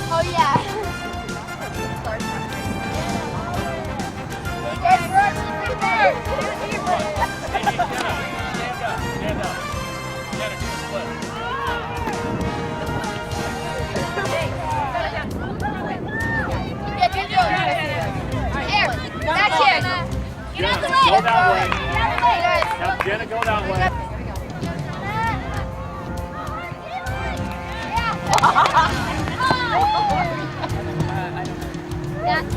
Oh yeah. Go that way. Now, Jenna, go that way. That's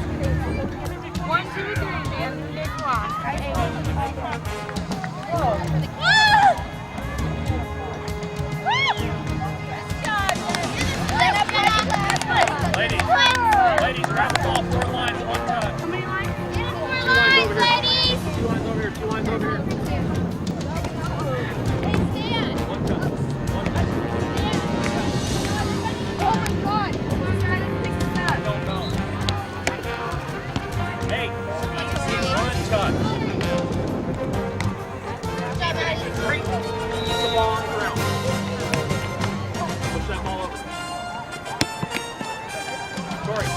crazy. 1, 2, 3, man. Big rock. Ladies, grab the ball. 4 lines, 1 touch. How many lines? 2 lines over here. 2 lines over here. 2 lines over here. 1 touch. 1 touch. Oh my God. I don't know. Hey, easy 1 touch. Keep the ball on the ground. Push that ball over. Sorry,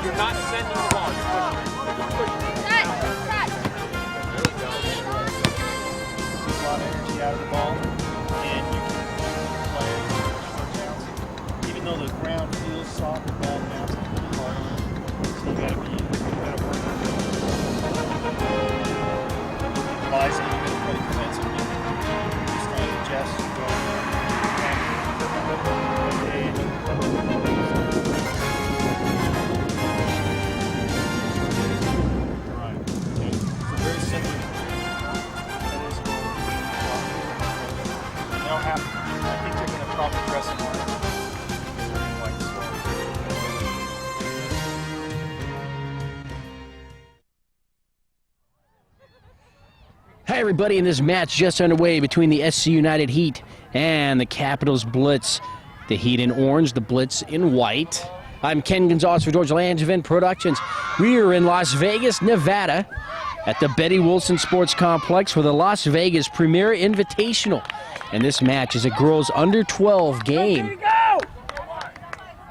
you're not sending the ball. You're pushing it. There we go. Keep a lot of energy out of the ball, and you can play it first downs. Even though the ground feels soft, the ball bounces pretty hard. So you gotta work. Liza, you gotta play defensively. Just trying to adjust. Hi everybody, in this match just underway between the SC United Heat and the Capitals Blitz. The Heat in orange, the Blitz in white. I'm Ken Gonzalez for George Langevin Productions. We are in Las Vegas, Nevada at the Betty Wilson Sports Complex for the Las Vegas Premier Invitational. And this match is a girls under 12 game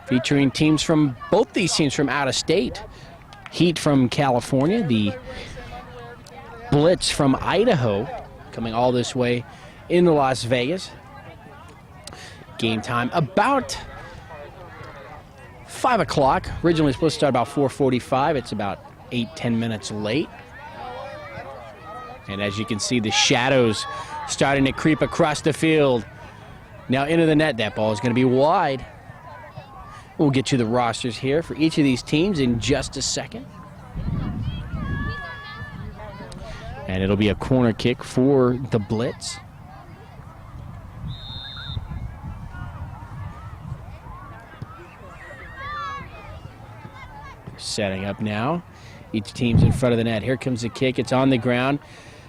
featuring teams from, both these teams from out of state. Heat from California, the Blitz from Idaho, coming all this way into Las Vegas. Game time about 5 o'clock. Originally supposed to start about 4:45. It's about 8-10 minutes late. And as you can see, the shadows starting to creep across the field. Now into the net. That ball is going to be wide. We'll get you the rosters here for each of these teams in just a second. And it'll be a corner kick for the Blitz. Setting up now. Each team's in front of the net. Here comes the kick. It's on the ground,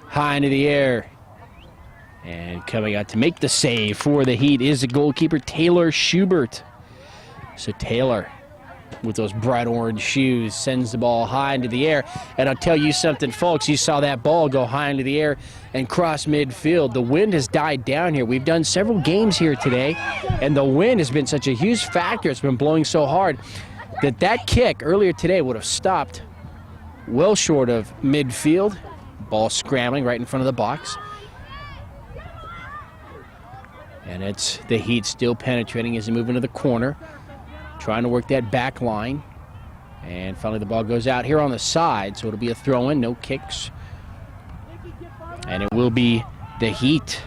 high into the air. And coming out to make the save for the Heat is the goalkeeper, Taylor Schubert. So Taylor, with those bright orange shoes, sends the ball high into the air. And I'll tell you something, folks, you saw that ball go high into the air and cross midfield. The wind has died down here. We've done several games here today, and the wind has been such a huge factor. It's been blowing so hard that that kick earlier today would have stopped well short of midfield. Ball scrambling right in front of the box. And it's the Heat still penetrating as they move into the corner, trying to work that back line. And finally the ball goes out here on the side, so it'll be a throw-in, no kicks. And it will be the Heat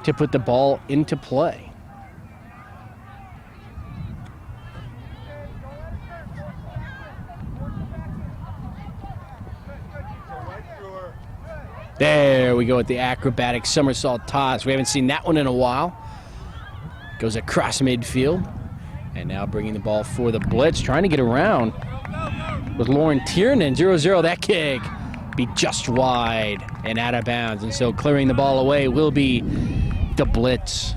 to put the ball into play. There we go with the acrobatic somersault toss. We haven't seen that one in a while. Goes across midfield. And now bringing the ball for the Blitz, trying to get around with Lauren Tiernan. 0-0, that kick be just wide and out of bounds. And so clearing the ball away will be the Blitz.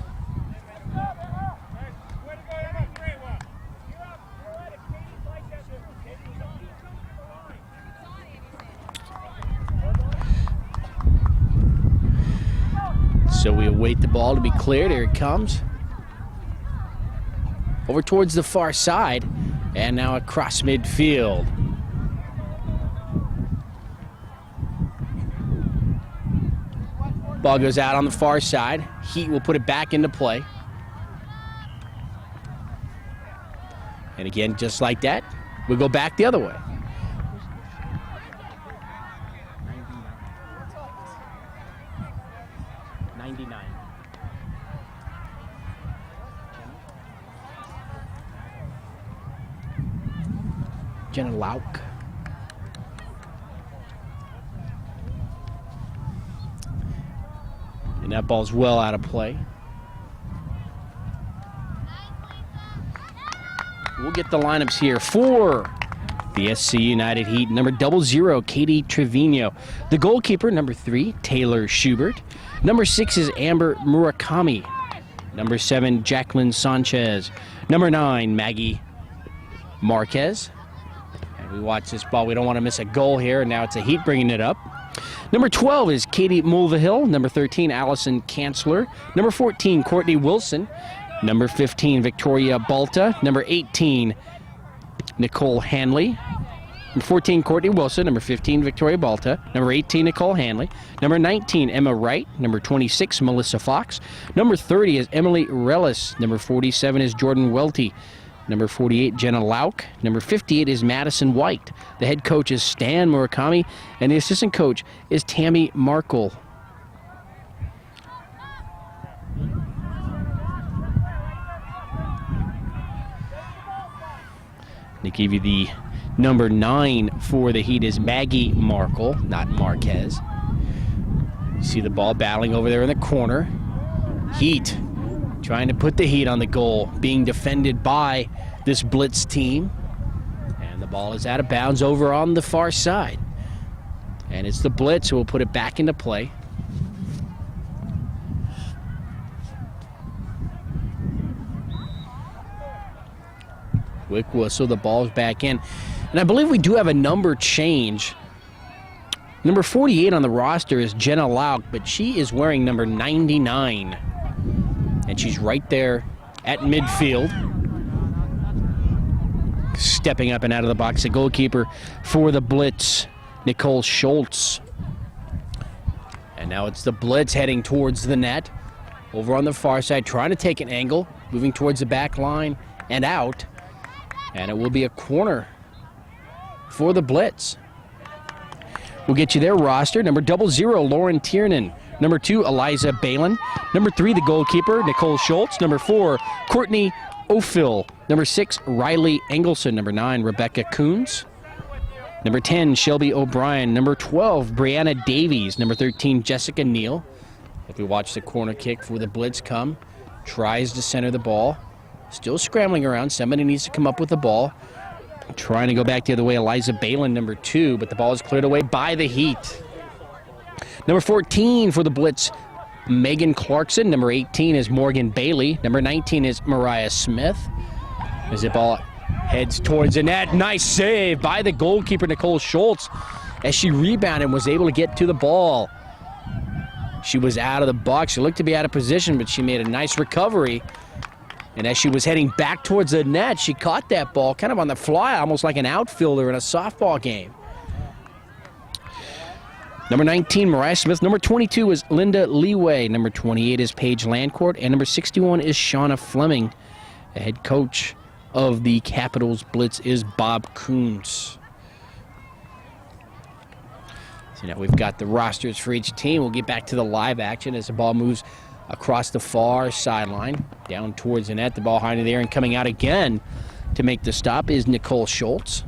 So we await the ball to be cleared. Here it comes. Over towards the far side, and now across midfield. Ball goes out on the far side. Heat will put it back into play. And again, just like that, we'll go back the other way. Jenna Lauk. And that ball's well out of play. We'll get the lineups here for the SC United Heat. Number 00, Katie Trevino. The goalkeeper, number 3, Taylor Schubert. Number 6 is Amber Murakami. Number 7, Jacqueline Sanchez. Number 9, Maggie Marquez. We watch this ball. We don't want to miss a goal here. Now it's a Heat bringing it up. Number 12 is Katie Mulvihill. Number 13, Allison Kanzler. Number 14, Courtney Wilson. Number 15, Victoria Balta. Number 18, Nicole Hanley. Number 14, Courtney Wilson. Number 15, Victoria Balta. Number 18, Nicole Hanley. Number 19, Emma Wright. Number 26, Melissa Fox. Number 30 is Emily Rellis. Number 47 is Jordan Welty. Number 48, Jenna Lauk. Number 58 is Madison White. The head coach is Stan Murakami, and the assistant coach is Tammy Markle. They give you the number 9 for the Heat is Maggie Markle, not Marquez. You see the ball battling over there in the corner. Heat trying to put the Heat on the goal, being defended by this Blitz team. And the ball is out of bounds over on the far side. And it's the Blitz who will put it back into play. Quick whistle, the ball's back in. And I believe we do have a number change. Number 48 on the roster is Jenna Lauk, but she is wearing number 99. And she's right there at midfield. Stepping up and out of the box, the goalkeeper for the Blitz, Nicole Schultz. And now it's the Blitz heading towards the net. Over on the far side, trying to take an angle, moving towards the back line and out. And it will be a corner for the Blitz. We'll get you their roster. Number 00, Lauren Tiernan. Number 2, Eliza Balin. Number 3, the goalkeeper, Nicole Schultz. Number 4, Courtney Ophil. Number 6, Riley Engelson. Number 9, Rebecca Coons. Number 10, Shelby O'Brien. Number 12, Brianna Davies. Number 13, Jessica Neal. If we watch the corner kick for the Blitz come, tries to center the ball. Still scrambling around. Somebody needs to come up with the ball. Trying to go back the other way, Eliza Balin, number 2, but the ball is cleared away by the Heat. Number 14 for the Blitz, Megan Clarkson. Number 18 is Morgan Bailey. Number 19 is Mariah Smith. As the ball heads towards the net. Nice save by the goalkeeper, Nicole Schultz, as she rebounded and was able to get to the ball. She was out of the box. She looked to be out of position, but she made a nice recovery. And as she was heading back towards the net, she caught that ball kind of on the fly, almost like an outfielder in a softball game. Number 19, Mariah Smith. Number 22 is Linda Leeway. Number 28 is Paige Landcourt. And number 61 is Shauna Fleming. The head coach of the Capitals Blitz is Bob Coons. So now we've got the rosters for each team. We'll get back to the live action as the ball moves across the far sideline, down towards the net. The ball high in the air and coming out again to make the stop is Nicole Schultz.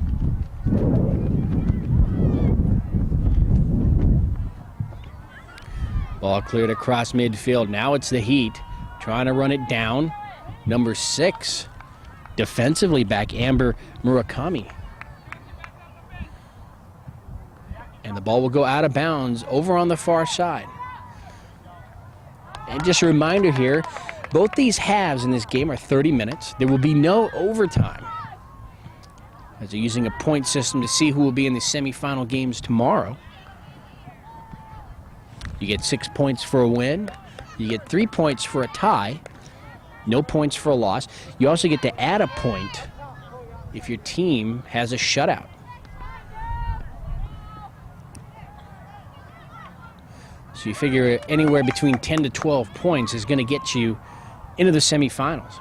Ball cleared across midfield. Now it's the Heat trying to run it down. Number 6, defensively back, Amber Murakami. And the ball will go out of bounds over on the far side. And just a reminder here, both these halves in this game are 30 minutes. There will be no overtime, as they're using a point system to see who will be in the semifinal games tomorrow. You get 6 points for a win. You get 3 points for a tie. No points for a loss. You also get to add a point if your team has a shutout. So you figure anywhere between 10 to 12 points is going to get you into the semifinals.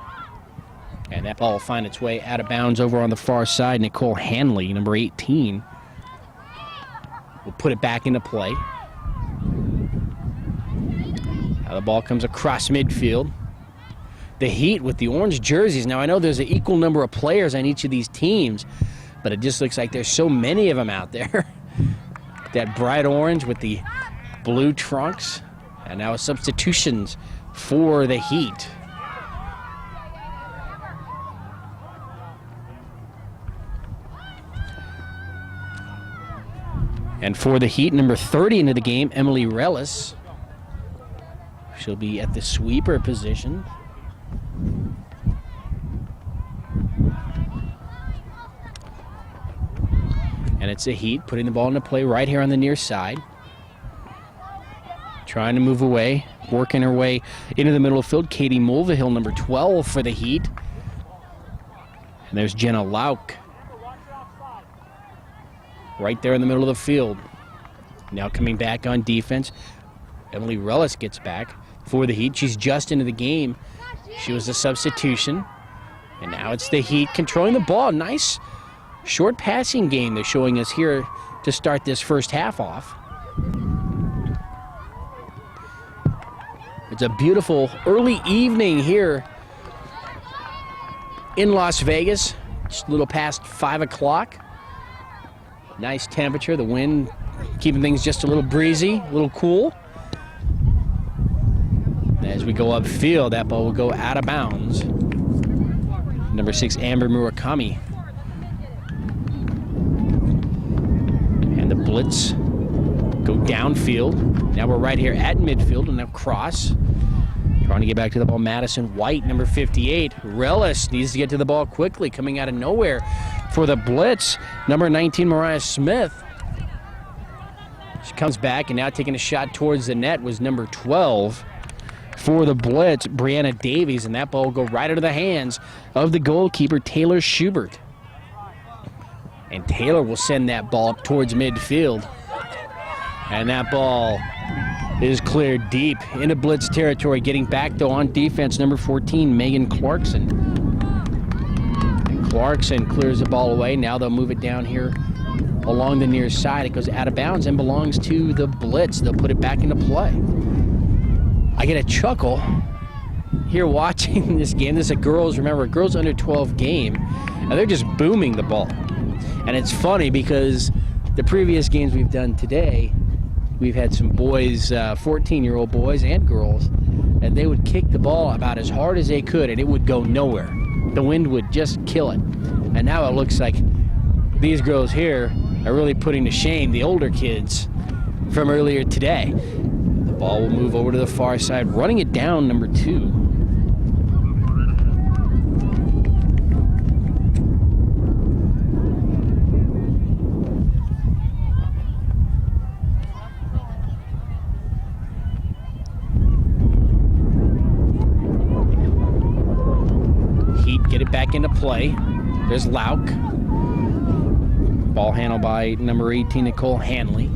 And that ball will find its way out of bounds over on the far side. Nicole Hanley, number 18, will put it back into play. Now the ball comes across midfield. The Heat with the orange jerseys. Now I know there's an equal number of players on each of these teams, but it just looks like there's so many of them out there. That bright orange with the blue trunks. And now substitutions for the Heat. And for the Heat, number 30 into the game, Emily Rellis. She'll be at the sweeper position. And it's a Heat putting the ball into play right here on the near side. Trying to move away, working her way into the middle of the field. Katie Mulvihill, number 12 for the Heat. And there's Jenna Lauk right there in the middle of the field. Now coming back on defense, Emily Rellis gets back for the Heat. She's just into the game. She was a substitution. And now it's the Heat controlling the ball. Nice short passing game they're showing us here to start this first half off. It's a beautiful early evening here in Las Vegas. Just a little past 5 o'clock. Nice temperature. The wind keeping things just a little breezy, a little cool. As we go upfield, that ball will go out of bounds. Number 6, Amber Murakami. And the Blitz go downfield. Now we're right here at midfield and across. Trying to get back to the ball, Madison White, number 58. Rellis needs to get to the ball quickly, coming out of nowhere for the Blitz. Number 19, Mariah Smith. She comes back, and now taking a shot towards the net was number 12 for the Blitz, Brianna Davies, and that ball will go right into the hands of the goalkeeper, Taylor Schubert. And Taylor will send that ball up towards midfield. And that ball is cleared deep into Blitz territory. Getting back, though, on defense, number 14, Megan Clarkson. And Clarkson clears the ball away. Now they'll move it down here along the near side. It goes out of bounds and belongs to the Blitz. They'll put it back into play. I get a chuckle here watching this game. This is a girls, remember, a girls under 12 game, and they're just booming the ball. And it's funny because the previous games we've done today, we've had some boys, 14-year-old boys and girls, and they would kick the ball about as hard as they could, and it would go nowhere. The wind would just kill it. And now it looks like these girls here are really putting to shame the older kids from earlier today. The ball will move over to the far side, running it down, number 2. Get it back into play. There's Lauk. Ball handled by number 18, Nicole Hanley.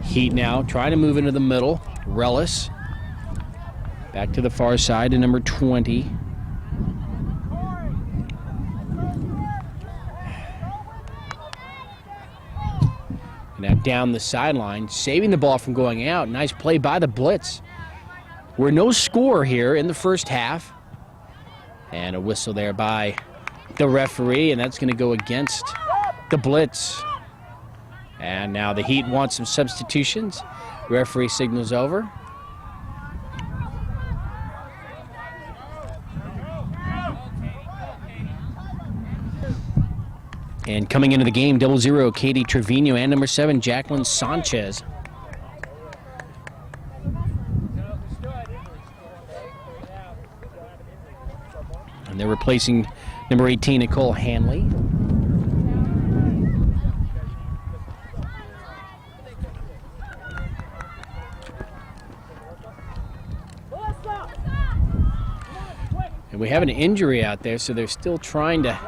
Heat now trying to move into the middle. Rellis. Back to the far side to number 20. Now down the sideline, saving the ball from going out. Nice play by the Blitz. We're no score here in the first half. And a whistle there by the referee, and that's going to go against the Blitz. And now the Heat want some substitutions. Referee signals over. And coming into the game, 00, Katie Trevino, and number 7, Jacqueline Sanchez. And they're replacing number 18, Nicole Hanley. And we have an injury out there, so they're still trying to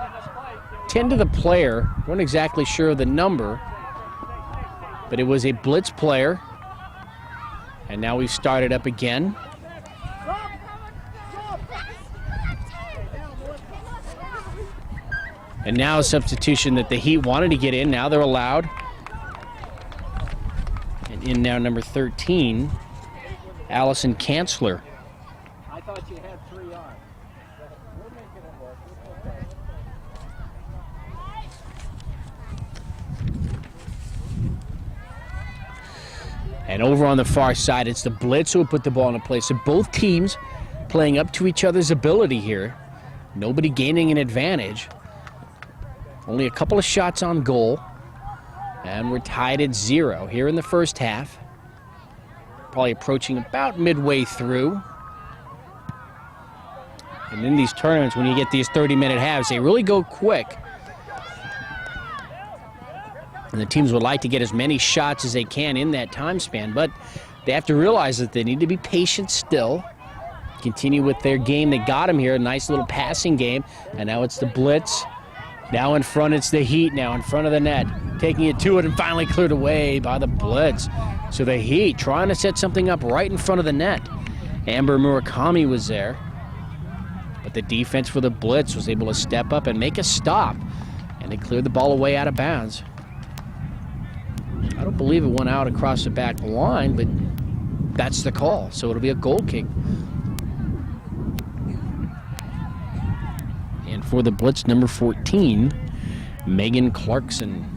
tend to the player. Weren't exactly sure of the number, but it was a Blitz player. And now we've started up again. And now a substitution that the Heat wanted to get in. Now they're allowed. And in now number 13, Allison Kanzler. I thought you had 3 on. We're making it work. And over on the far side, it's the Blitz who will put the ball into play. So both teams playing up to each other's ability here. Nobody gaining an advantage. Only a couple of shots on goal. And we're tied at 0 here in the first half. Probably approaching about midway through. And in these tournaments, when you get these 30-minute halves, they really go quick. And the teams would like to get as many shots as they can in that time span, but they have to realize that they need to be patient still. Continue with their game. They got them here, a nice little passing game. And now it's the Blitz. Now in front, it's the Heat now in front of the net. Taking it to it and finally cleared away by the Blitz. So the Heat trying to set something up right in front of the net. Amber Murakami was there. But the defense for the Blitz was able to step up and make a stop. And they cleared the ball away out of bounds. I don't believe it went out across the back line, but that's the call. So it'll be a goal kick. And for the Blitz, number 14, Megan Clarkson.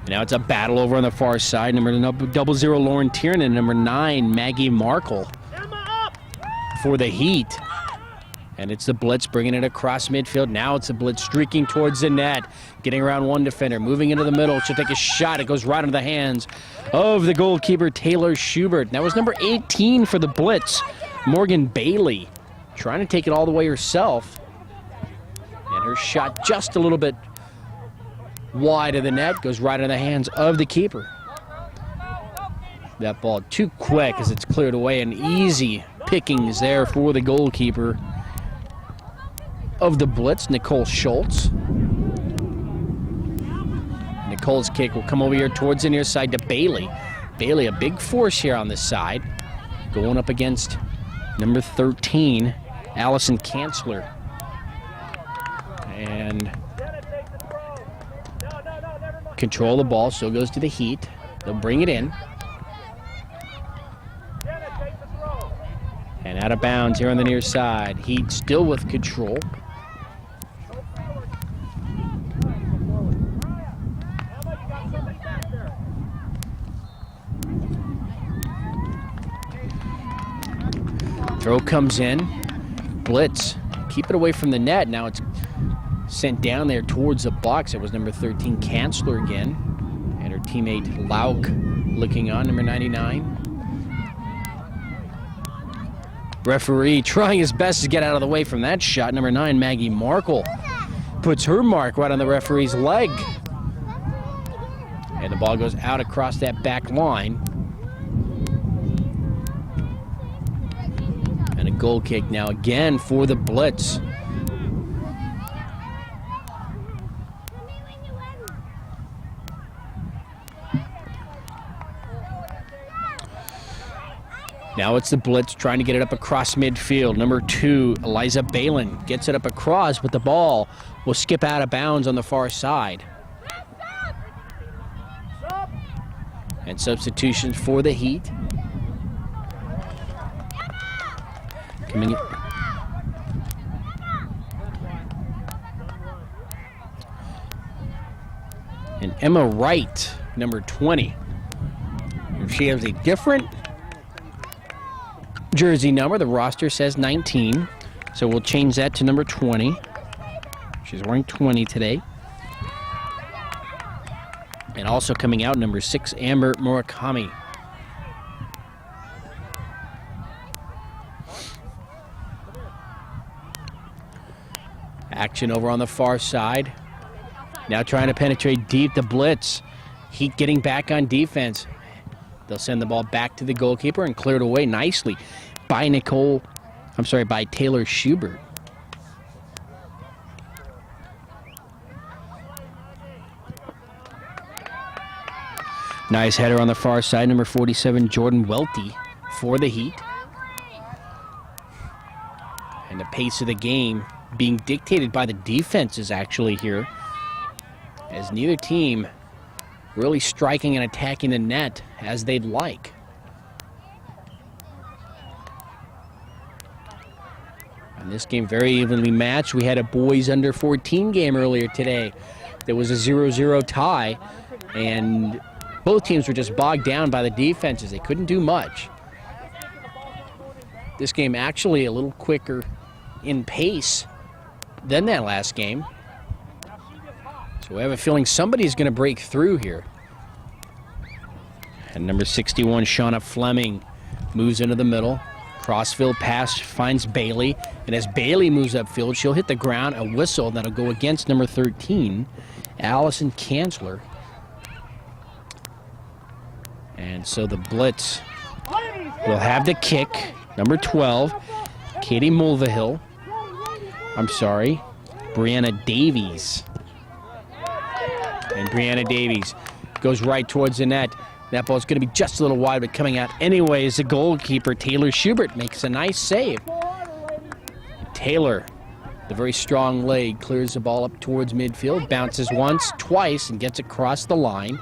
Now it's a battle over on the far side. Number 00, Lauren Tiernan. Number 9, Maggie Markle for the Heat. And it's the Blitz bringing it across midfield. Now it's the Blitz streaking towards the net. Getting around one defender. Moving into the middle. She'll take a shot. It goes right into the hands of the goalkeeper, Taylor Schubert. That was number 18 for the Blitz, Morgan Bailey. Trying to take it all the way herself. And her shot just a little bit wide of the net, goes right in the hands of the keeper. That ball too quick as it's cleared away, and easy pickings there for the goalkeeper of the Blitz, Nicole Schultz. Nicole's kick will come over here towards the near side to Bailey. Bailey, a big force here on this side, going up against number 13, Allison Kanzler. And control the ball, so it goes to the Heat. They'll bring it in. And out of bounds here on the near side. Heat still with control. Throw comes in. Blitz. Keep it away from the net. Now it's sent down there towards the box. It was number 13, Kanzler again. And her teammate, Lauk, looking on, number 99. Referee trying his best to get out of the way from that shot. Number 9, Maggie Markle, puts her mark right on the referee's leg. And the ball goes out across that back line. And a goal kick now again for the Blitz. Now it's the Blitz trying to get it up across midfield. Number 2, Eliza Balin gets it up across, but the ball will skip out of bounds on the far side. And substitutions for the Heat. Coming in. And Emma Wright, number 20. She has a different jersey number. The roster says 19, so we'll change that to number 20. She's wearing 20 today. And also coming out, number 6, Amber Murakami. Action over on the far side. Now trying to penetrate deep, the Blitz. Heat getting back on defense. They'll send the ball back to the goalkeeper and cleared away nicely by by Taylor Schubert. Nice header on the far side, number 47, Jordan Welty for the Heat. And the pace of the game being dictated by the defenses actually here, as neither team really striking and attacking the net as they'd like. And this game very evenly matched. We had a boys under 14 game earlier today. There was a 0-0 tie, and both teams were just bogged down by the defenses. They couldn't do much. This game actually a little quicker in pace than that last game. So we have a feeling somebody's going to break through here. And number 61, Shauna Fleming, moves into the middle. Crossfield pass finds Bailey. And as Bailey moves upfield, she'll hit the ground, a whistle that'll go against number 13, Allison Kanzler. And so the Blitz will have the kick. Number 12, Katie Mulvihill. Brianna Davies. And Brianna Davies goes right towards the net. That ball's going to be just a little wide, but coming out anyways. The goalkeeper, Taylor Schubert, makes a nice save. Taylor, the very strong leg, clears the ball up towards midfield, bounces once, twice, and gets across the line.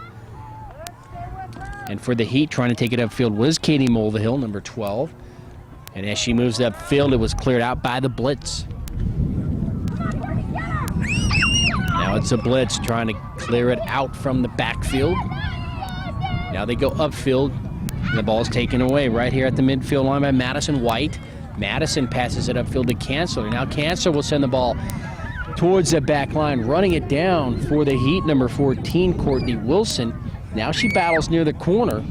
And for the Heat, trying to take it upfield was Katie Mulvihill, number 12. And as she moves upfield, it was cleared out by the Blitz. Now it's a Blitz trying to clear it out from the backfield. Now they go upfield, and the ball's taken away right here at the midfield line by Madison White. Madison passes it upfield to Kanzler. Now Kanzler will send the ball towards the back line, running it down for the Heat, number 14, Courtney Wilson. Now she battles near the corner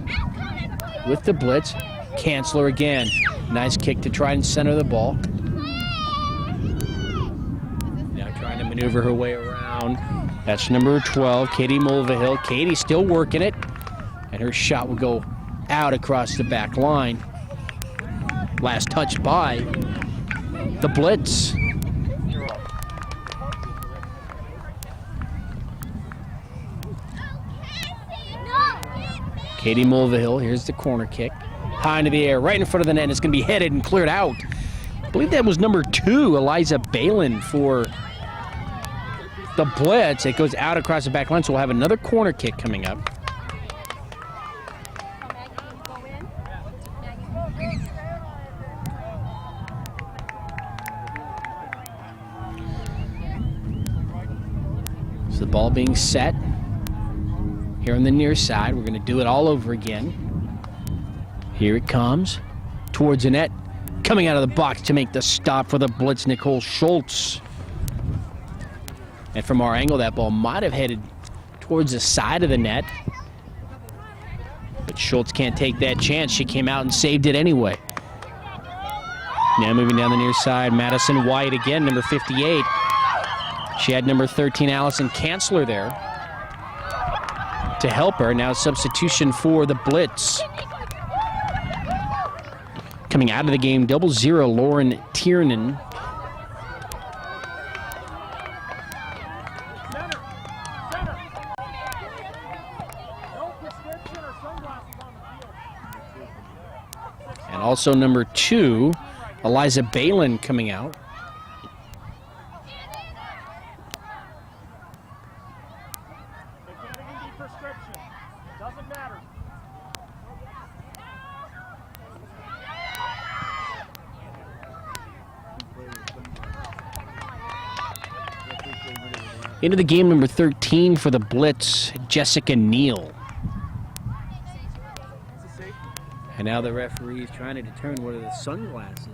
with the Blitz. Kanzler again. Nice kick to try and center the ball. Now trying to maneuver her way around. That's number 12, Katie Mulvihill. Katie still working it. And her shot will go out across the back line. Last touch by the Blitz. Katie Mulvihill, here's the corner kick. High into the air, right in front of the net, and it's going to be headed and cleared out. I believe that was number 2, Eliza Balin for the Blitz. It goes out across the back line, so we'll have another corner kick coming up. So the ball being set here on the near side. We're going to do it all over again. Here it comes towards the net. Coming out of the box to make the stop for the Blitz, Nicole Schultz. And from our angle, that ball might have headed towards the side of the net. But Schultz can't take that chance. She came out and saved it anyway. Now moving down the near side, Madison White again, number 58. She had number 13, Allison Kanzler there to help her. Now substitution for the Blitz. Coming out of the game, 0-0, Lauren Tiernan. And also number 2, Eliza Balin coming out. Doesn't matter. Into the game, number 13 for the Blitz, Jessica Neal. And now the referee is trying to determine what are the sunglasses.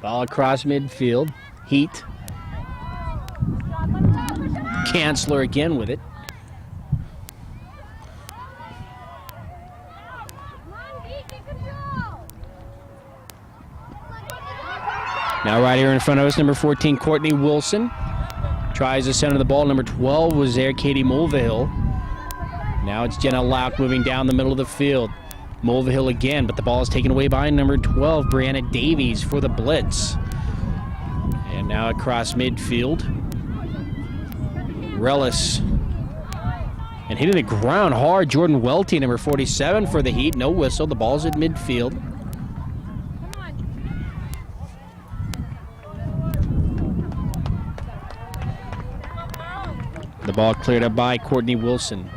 Ball across midfield. Heat. Chancellor again with it. Now right here in front of us, number 14, Courtney Wilson. Tries to center the ball. Number 12 was there, Katie Mulvihill. Now it's Jenna Lauk moving down the middle of the field. Mulvihill again, but the ball is taken away by number 12, Brianna Davies for the Blitz. And now across midfield. Relis. And hitting the ground hard, Jordan Welty, number 47 for the Heat. No whistle, the ball's at midfield. The ball cleared up by Courtney Wilson.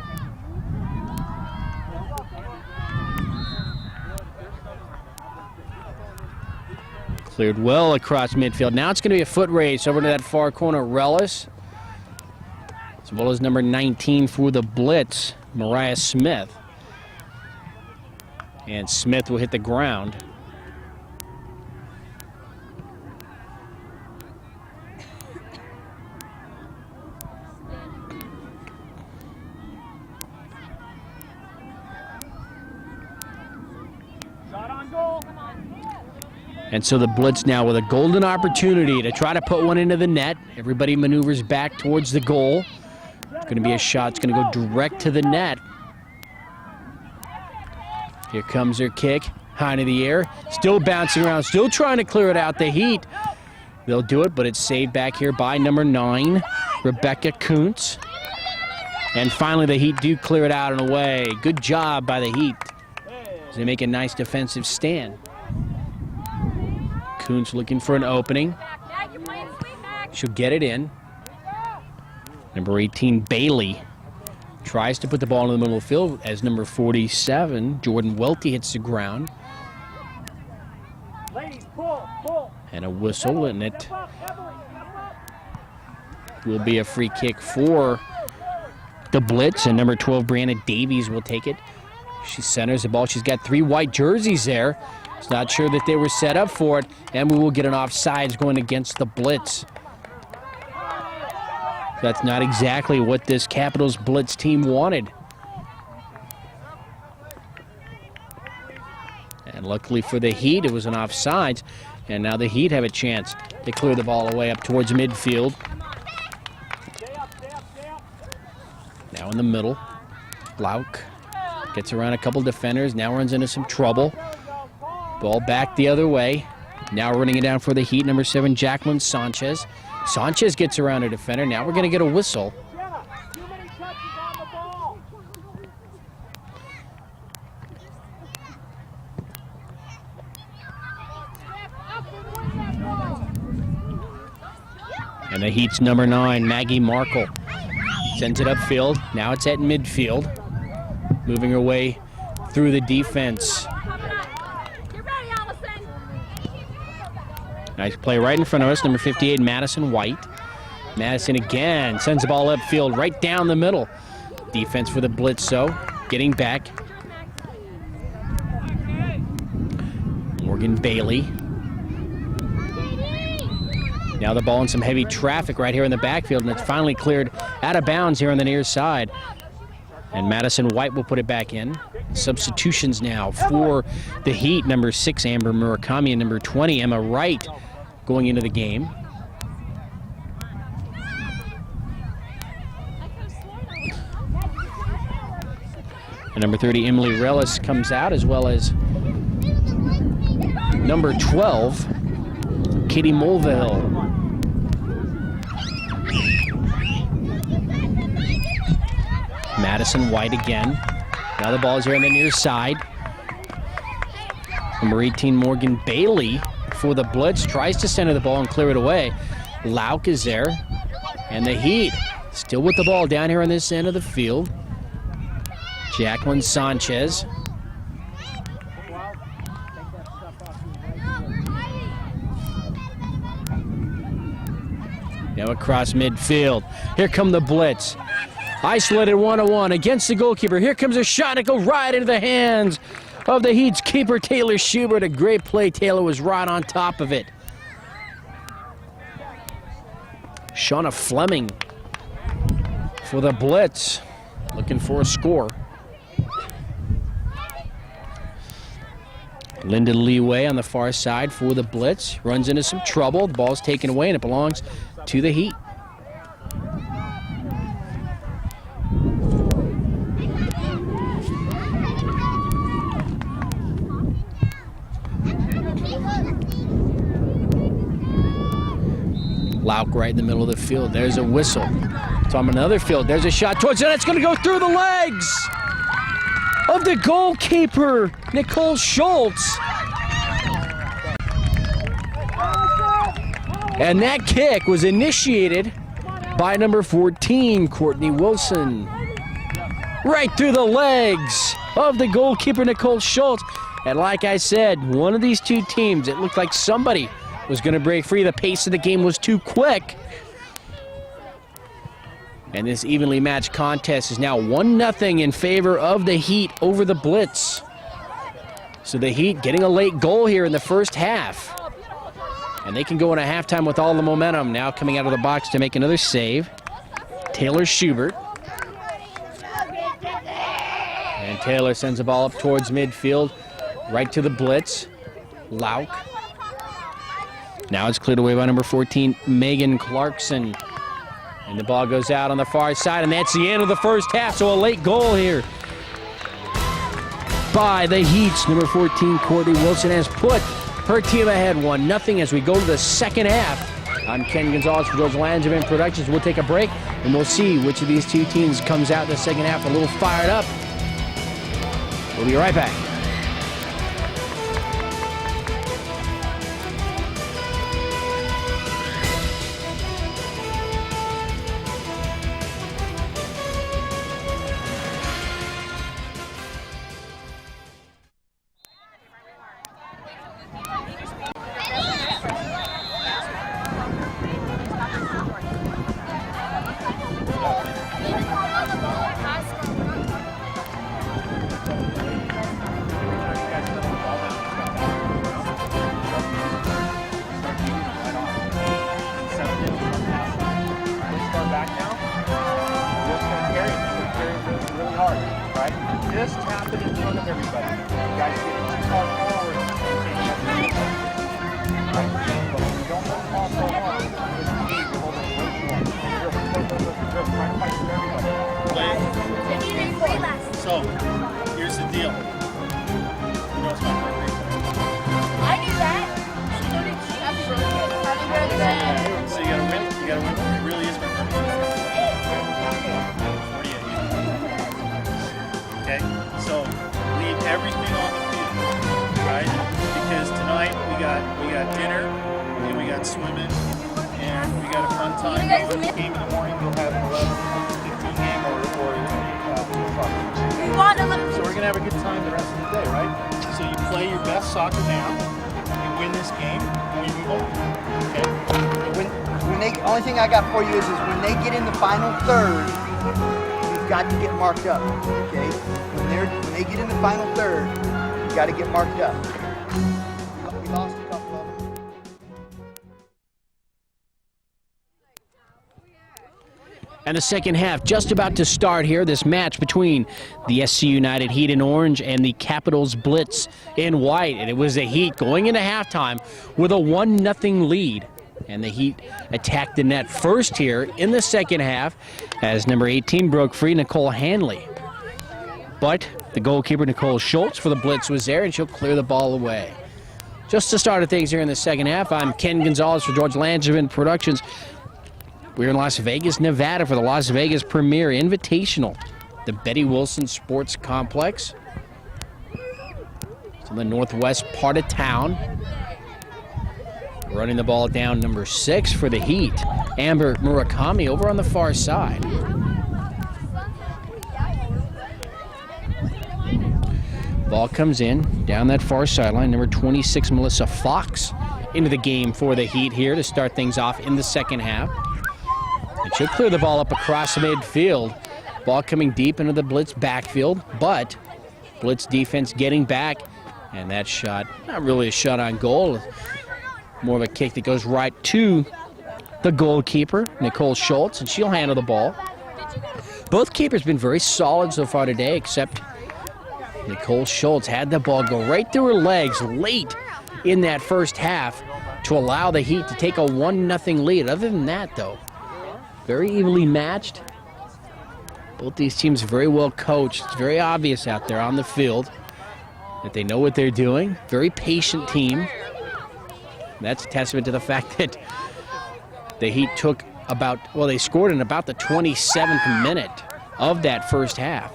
Cleared well across midfield. Now it's going to be a foot race over to that far corner, Relis. As well as number 19 for the Blitz, Mariah Smith. And Smith will hit the ground. And so the Blitz now with a golden opportunity to try to put one into the net. Everybody maneuvers back towards the goal. It's going to be a shot. It's going to go direct to the net. Here comes her kick. High into the air. Still bouncing around. Still trying to clear it out. The Heat. They'll do it, but it's saved back here by number 9, Rebecca Kuntz. And finally the Heat do clear it out and away. Good job by the Heat as they make a nice defensive stand. Kuntz looking for an opening. She'll get it in. Number 18, Bailey, tries to put the ball in the middle of the field as number 47, Jordan Welty, hits the ground. And a whistle, and it will be a free kick for the Blitz, and number 12, Brianna Davies, will take it. She centers the ball. She's got 3 white jerseys there. It's not sure that they were set up for it, and we will get an offsides going against the Blitz. That's not exactly what this Capitals Blitz team wanted. And luckily for the Heat, it was an offsides, and now the Heat have a chance to clear the ball away up towards midfield. Now in the middle, Lauk gets around a couple defenders, now runs into some trouble. Ball back the other way. Now running it down for the Heat, number 7, Jacqueline Sanchez. Sanchez gets around a defender. Now we're going to get a whistle. And the Heat's number 9, Maggie Markle, sends it upfield. Now it's at midfield. Moving her way through the defense. Nice play right in front of us, number 58, Madison White. Madison again sends the ball upfield right down the middle. Defense for the Blitz, so getting back. Morgan Bailey. Now the ball in some heavy traffic right here in the backfield, and it's finally cleared out of bounds here on the near side. And Madison White will put it back in. Substitutions now for the Heat, number 6, Amber Murakami, and number 20, Emma Wright, going into the game. And number 30, Emily Relis, comes out, as well as number 12, Katie Mulvihill. Madison White again. Now the ball is here on the near side. Number 18, Morgan Bailey for the Blitz. Tries to center the ball and clear it away. Lauk is there. And the Heat still with the ball down here on this end of the field. Jacqueline Sanchez. Now across midfield. Here come the Blitz. Isolated one-on-one against the goalkeeper. Here comes a shot. It goes right into the hands of the Heat's keeper, Taylor Schubert. A great play. Taylor was right on top of it. Shauna Fleming for the Blitz, looking for a score. Linda Leeway on the far side for the Blitz. Runs into some trouble. The ball's taken away, and it belongs to the Heat. Lauk right in the middle of the field. There's a whistle. It's on another field. There's a shot towards it. It's going to go through the legs of the goalkeeper, Nicole Schultz. And that kick was initiated by number 14, Courtney Wilson. Right through the legs of the goalkeeper, Nicole Schultz. And like I said, one of these two teams, it looked like somebody was going to break free. The pace of the game was too quick. And this evenly matched contest is now 1-0 in favor of the Heat over the Blitz. So the Heat getting a late goal here in the first half. And they can go into halftime with all the momentum. Now coming out of the box to make another save, Taylor Schubert. And Taylor sends the ball up towards midfield, right to the Blitz. Lauk. Now it's cleared away by number 14, Megan Clarkson. And the ball goes out on the far side, and that's the end of the first half. So a late goal here by the Heats. Number 14, Courtney Wilson, has put her team ahead 1-0 as we go to the second half. I'm Ken Gonzalez for George Landsman Productions. We'll take a break, and we'll see which of these two teams comes out in the second half a little fired up. We'll be right back. Just tap it in front of everybody. You guys get too far forward. Right? But when you don't hold the ball so hard, it's key to hold it way too long. You're trying to fight with everybody. So, here's the deal. You know it's my birthday. I knew that. Happy birthday. So you gotta win. You gotta win. It really is my birthday. 48. Okay? So, leave everything on the field, right? Because tonight we got dinner, and we got swimming, and we got a fun time. Game in the morning, you'll have an 11-15 game or 2 o'clock. So we're gonna have a good time the rest of the day, right? So you play your best soccer now, you win this game, and we move on. Okay? When they, only thing I got for you is when they get in the final third, you've got to get marked up. Okay? When they get in the final third, you've got to get marked up. We lost a couple of them. And the second half just about to start here. This match between the SC United Heat in orange and the Capitals Blitz in white. And it was the Heat going into halftime with a 1-0 lead. And the Heat attacked the net first here in the second half as number 18 broke free, Nicole Hanley. But the goalkeeper, Nicole Schultz, for the Blitz was there, and she'll clear the ball away. Just to start things here in the second half, I'm Ken Gonzalez for George Langevin Productions. We're in Las Vegas, Nevada for the Las Vegas Premier Invitational, the Betty Wilson Sports Complex. It's in the northwest part of town. Running the ball down, number 6 for the Heat, Amber Murakami over on the far side. Ball comes in down that far sideline. Number 26, Melissa Fox, into the game for the Heat here to start things off in the second half. And she'll clear the ball up across midfield. Ball coming deep into the Blitz backfield, but Blitz defense getting back. And that shot, not really a shot on goal. More of a kick that goes right to the goalkeeper, Nicole Schultz, and she'll handle the ball. Both keepers been very solid so far today, except Nicole Schultz had the ball go right through her legs late in that first half to allow the Heat to take a 1-0 lead. Other than that, though, very evenly matched. Both these teams very well coached. It's very obvious out there on the field that they know what they're doing. Very patient team. That's a testament to the fact that the Heat took they scored in about the 27th minute of that first half.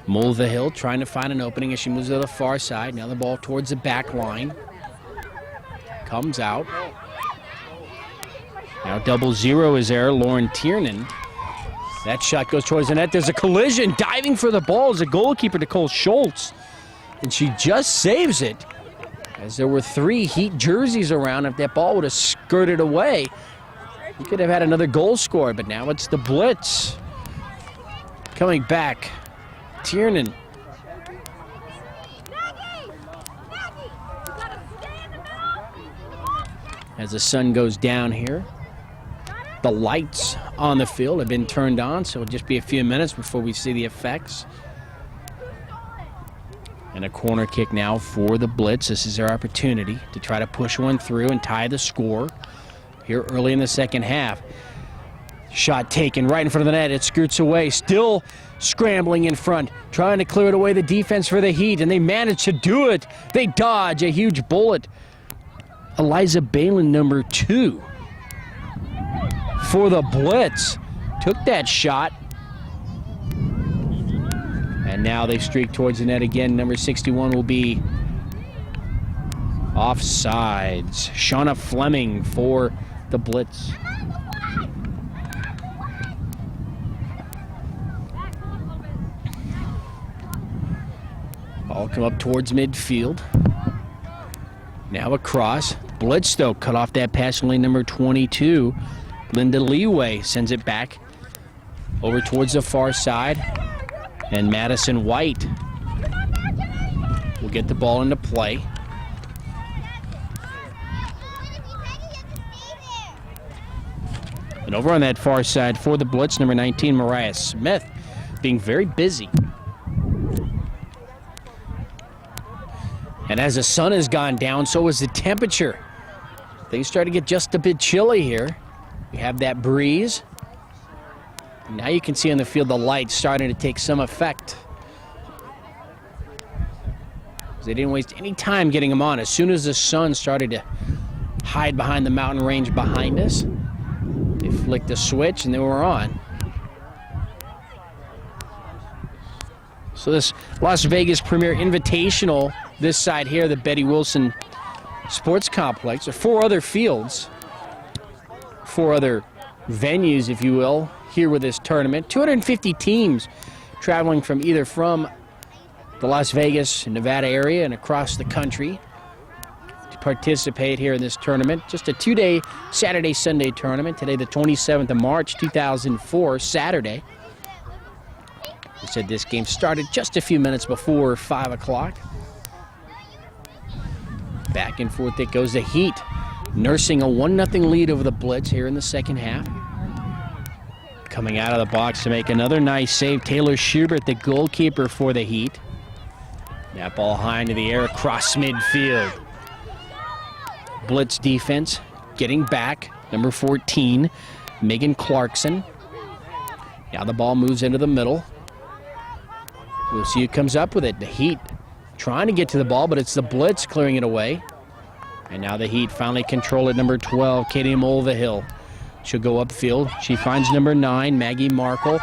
Mulvihill trying to find an opening as she moves to the far side. Now the ball towards the back line. Comes out. Now 0-0 is there, Lauren Tiernan. That shot goes towards the net. There's a collision. Diving for the ball is the goalkeeper, Nicole Schultz. And she just saves it, as there were 3 Heat jerseys around. If that ball would have skirted away, you could have had another goal scored. But now it's the Blitz. Coming back, Tiernan. As the sun goes down here, the lights on the field have been turned on, so it'll just be a few minutes before we see the effects. And a corner kick now for the Blitz. This is their opportunity to try to push one through and tie the score here early in the second half. Shot taken right in front of the net. It scoots away. Still scrambling in front, trying to clear it away, the defense for the Heat, and they manage to do it. They dodge a huge bullet. Eliza Balin, number 2 for the Blitz, took that shot. And now they streak towards the net again. Number 61 will be offsides. Shauna Fleming for the Blitz. Ball come up towards midfield. Now across. Blitz, though, cut off that passing lane. Number 22, Linda Leeway, sends it back over towards the far side. And Madison White will get the ball into play. And over on that far side for the Blitz, number 19, Mariah Smith, being very busy. And as the sun has gone down, so has the temperature. Things start to get just a bit chilly here. We have that breeze. Now you can see on the field the lights starting to take some effect. They didn't waste any time getting them on. As soon as the sun started to hide behind the mountain range behind us, they flicked the switch and they were on. So this Las Vegas Premier Invitational, this side here, the Betty Wilson Sports Complex, there are 4 other fields, 4 other venues, if you will, here with this tournament. 250 teams traveling from either from the Las Vegas, Nevada area and across the country to participate here in this tournament. Just a 2-day Saturday-Sunday tournament. Today, the 27th of March, 2004, Saturday. We said this game started just a few minutes before 5 o'clock. Back and forth it goes. The Heat nursing a 1-0 lead over the Blitz here in the second half. Coming out of the box to make another nice save, Taylor Schubert, the goalkeeper for the Heat. That ball high into the air across midfield. Blitz defense getting back. Number 14, Megan Clarkson. Now the ball moves into the middle. We'll see who comes up with it. The Heat trying to get to the ball, but it's the Blitz clearing it away. And now the Heat finally control it. Number 12, Katie Mulvihill. She'll go upfield. She finds number 9, Maggie Markle.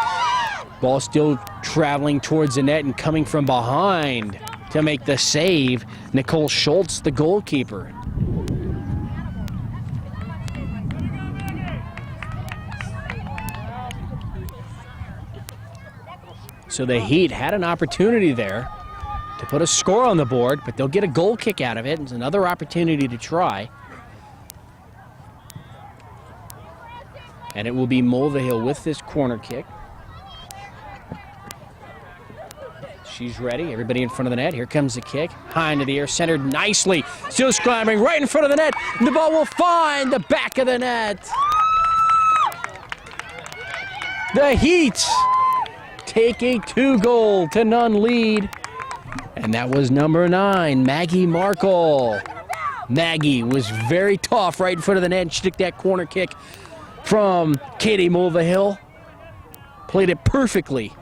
Ball still traveling towards the net and coming from behind to make the save. Nicole Schultz, the goalkeeper. So the Heat had an opportunity there to put a score on the board, but they'll get a goal kick out of it. It's another opportunity to try. And it will be Mulvihill with this corner kick. She's ready. Everybody in front of the net. Here comes the kick. High into the air, centered nicely. Still scrambling right in front of the net. And the ball will find the back of the net. The Heat take a 2-0 lead. And that was number 9, Maggie Markle. Maggie was very tough right in front of the net. She took that corner kick from Katie Mulvihill. Played it perfectly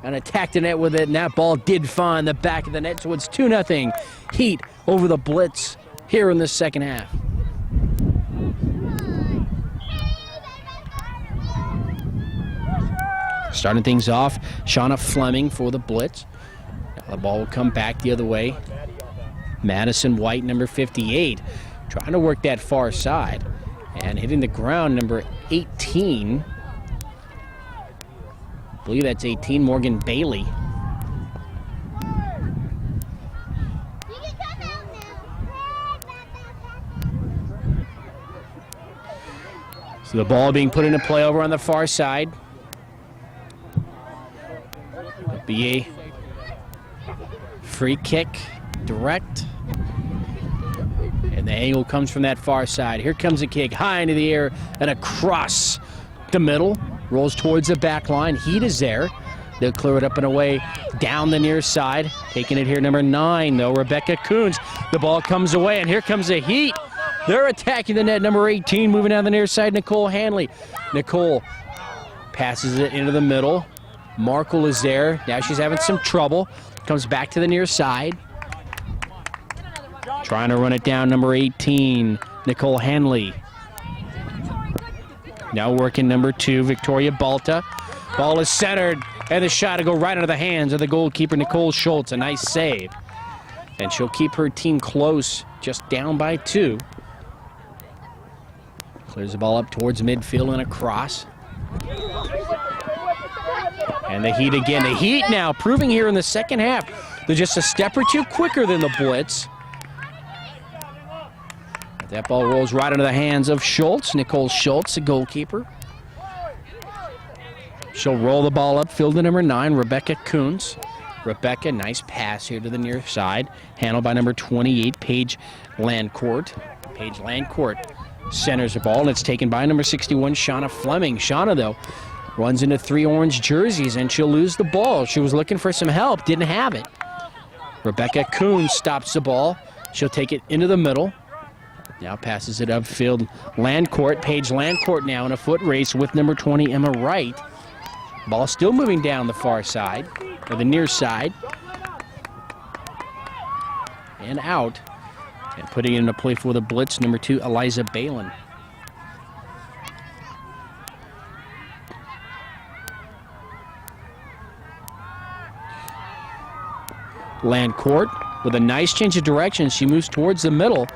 and attacked the net with it, and that ball did find the back of the net. So it's 2-0 Heat over the Blitz here in the second half. Starting things off, Shauna Fleming for the Blitz. Now the ball will come back the other way. Madison White, number 58, trying to work that far side. And hitting the ground, number 18. I believe that's 18, Morgan Bailey. So the ball being put into play over on the far side. It'll be a free kick, direct. And the angle comes from that far side. Here comes a kick, high into the air and across the middle. Rolls towards the back line. Heat is there. They'll clear it up and away down the near side. Taking it here, number 9, though, Rebecca Coons. The ball comes away, and here comes the Heat. They're attacking the net, number 18, moving down the near side, Nicole Hanley. Nicole passes it into the middle. Markle is there. Now she's having some trouble. Comes back to the near side. Trying to run it down, number 18, Nicole Hanley. Now working number 2, Victoria Balta. Ball is centered, and the shot will go right into the hands of the goalkeeper, Nicole Schultz. A nice save. And she'll keep her team close, just down by 2. Clears the ball up towards midfield and across. And the Heat again. The Heat now proving here in the second half they're just a step or 2 quicker than the Blitz. That ball rolls right into the hands of Schultz, Nicole Schultz, the goalkeeper. She'll roll the ball up, field to number 9, Rebecca Coons. Rebecca, nice pass here to the near side, handled by number 28, Paige Landcourt. Paige Landcourt centers the ball, and it's taken by number 61, Shauna Fleming. Shauna, though, runs into 3 orange jerseys, and she'll lose the ball. She was looking for some help, didn't have it. Rebecca Coons stops the ball. She'll take it into the middle. Now passes it upfield. Landcourt, Paige Landcourt now in a foot race with number 20, Emma Wright. Ball still moving down the far side, or the near side. And out. And putting it into play for the Blitz, number 2, Eliza Balin. Landcourt with a nice change of direction. She moves towards the middle.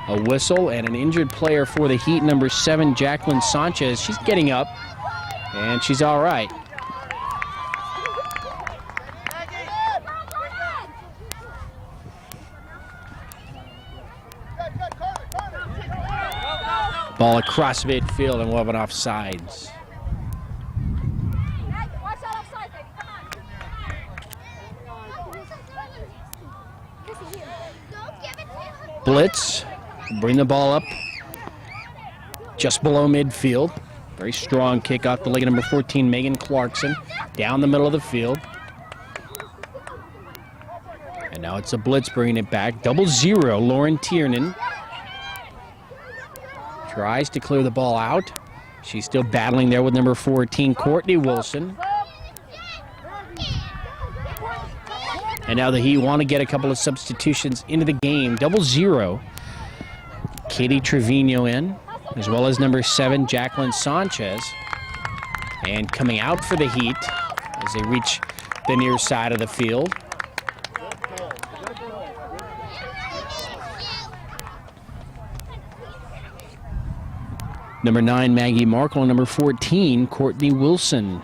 A whistle and an injured player for the Heat, number 7, Jacqueline Sanchez. She's getting up, and she's all right. Ball across midfield, and we'll have an offsides. Blitz. Bring the ball up just below midfield. Very strong kick off the leg of number 14, Megan Clarkson. Down the middle of the field. And now it's a Blitz bringing it back. 0-0, Lauren Tiernan. Tries to clear the ball out. She's still battling there with number 14, Courtney Wilson. And now the Heat want to get a couple of substitutions into the game. 0-0. Katie Trevino in, as well as number 7, Jacqueline Sanchez. And coming out for the Heat as they reach the near side of the field. Number 9, Maggie Markle, and number 14, Courtney Wilson.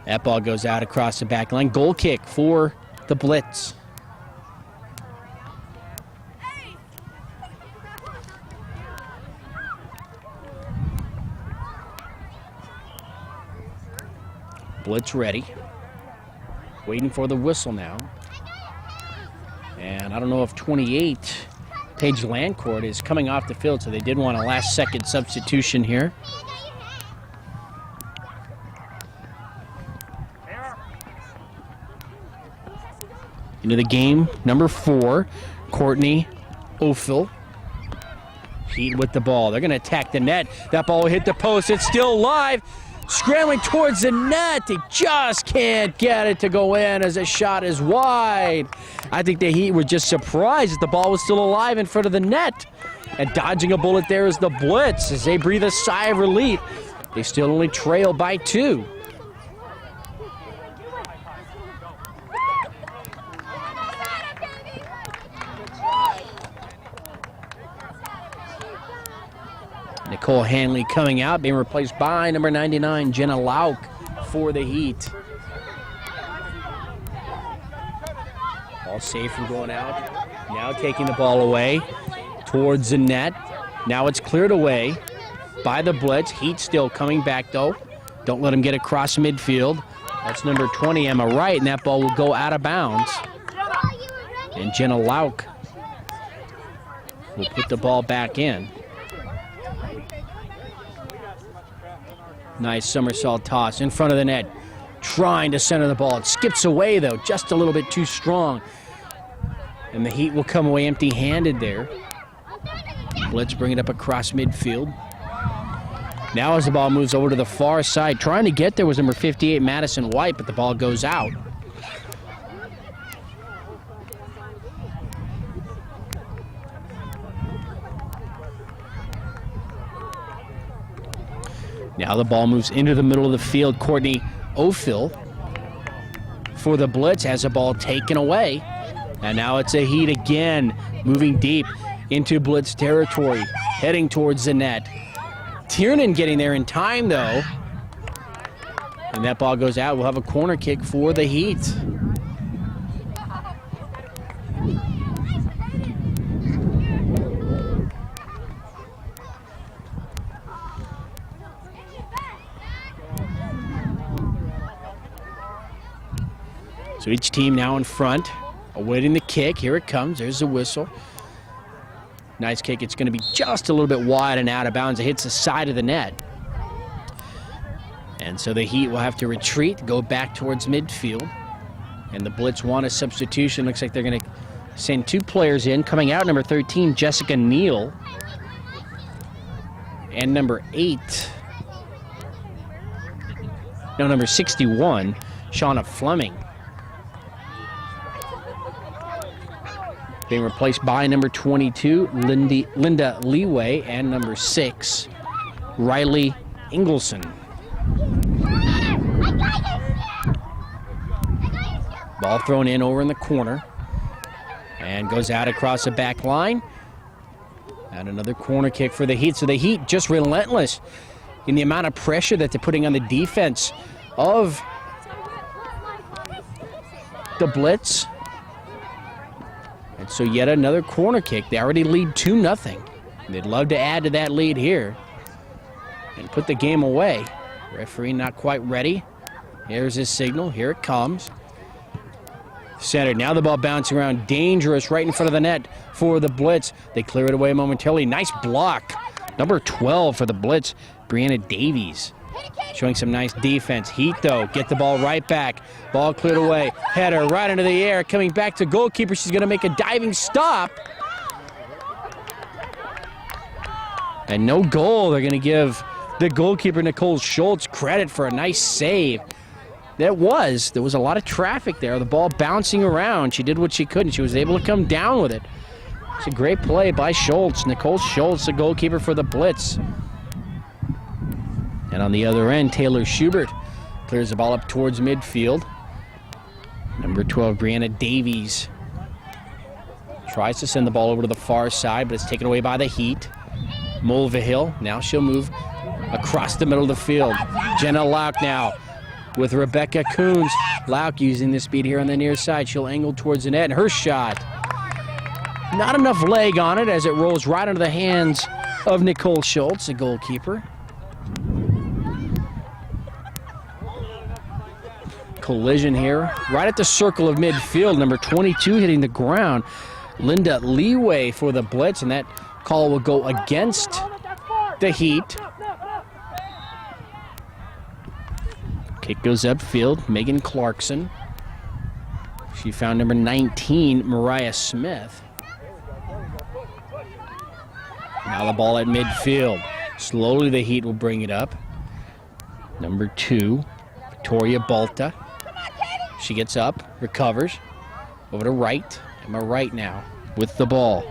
That ball goes out across the back line. Goal kick for the Blitz. Blitz ready. Waiting for the whistle now. And I don't know if 28, Paige Landcourt, is coming off the field, so they did want a last-second substitution here. Into the game, number 4, Courtney Ophel. Heat with the ball. They're going to attack the net. That ball will hit the post. It's still live. Scrambling towards the net. They just can't get it to go in as the shot is wide. I think the Heat were just surprised that the ball was still alive in front of the net. And dodging a bullet there is the Blitz as they breathe a sigh of relief. They still only trail by 2. Nicole Hanley coming out, being replaced by number 99, Jenna Lauk for the Heat. Ball safe from going out. Now taking the ball away towards the net. Now it's cleared away by the Blitz. Heat still coming back, though. Don't let them get across midfield. That's number 20, Emma Wright, and that ball will go out of bounds. And Jenna Lauk will put the ball back in. Nice somersault toss in front of the net. Trying to center the ball. It skips away, though, just a little bit too strong. And the Heat will come away empty-handed there. Blitz bring it up across midfield. Now as the ball moves over to the far side, trying to get there was number 58, Madison White, but the ball goes out. Now the ball moves into the middle of the field. Courtney Ophel for the Blitz has the ball taken away. And now it's a Heat again, moving deep into Blitz territory, heading towards the net. Tiernan getting there in time, though. And that ball goes out. We'll have a corner kick for the Heat. So each team now in front, awaiting the kick. Here it comes. There's the whistle. Nice kick. It's going to be just a little bit wide and out of bounds. It hits the side of the net. And so the Heat will have to retreat, go back towards midfield. And the Blitz want a substitution. Looks like they're going to send 2 players in. Coming out, number 13, Jessica Neal. And number 61, Shauna Fleming. Being replaced by number 22, Linda Leeway, and number 6, Riley Ingleson. Ball thrown in over in the corner and goes out across the back line. And another corner kick for the Heat. So the Heat just relentless in the amount of pressure that they're putting on the defense of the Blitz. And so yet another corner kick. They already lead 2-0. They'd love to add to that lead here and put the game away. Referee not quite ready. Here's his signal. Here it comes. Centered. Now the ball bouncing around. Dangerous right in front of the net for the Blitz. They clear it away momentarily. Nice block. Number 12 for the Blitz, Brianna Davies. Showing some nice defense. Heat, though, get the ball right back. Ball cleared away. Header right into the air. Coming back to goalkeeper. She's going to make a diving stop. And no goal. They're going to give the goalkeeper, Nicole Schultz, credit for a nice save. There was a lot of traffic there. The ball bouncing around. She did what she could, and she was able to come down with it. It's a great play by Schultz. Nicole Schultz, the goalkeeper for the Blitz. And on the other end, Taylor Schubert clears the ball up towards midfield. Number 12, Brianna Davies, tries to send the ball over to the far side, but it's taken away by the Heat. Mulvihill, now she'll move across the middle of the field. Jenna Lauk now with Rebecca Coons. Lauk using the speed here on the near side. She'll angle towards the net, and her shot, not enough leg on it as it rolls right into the hands of Nicole Schultz, the goalkeeper. Collision here, right at the circle of midfield. Number 22 hitting the ground. Linda Leeway for the Blitz, and that call will go against the Heat. Kick goes upfield. Megan Clarkson. She found number 19, Mariah Smith. Now the ball at midfield. Slowly the Heat will bring it up. Number 2, Victoria Balta. She gets up, recovers, over to right. Emma Wright now with the ball.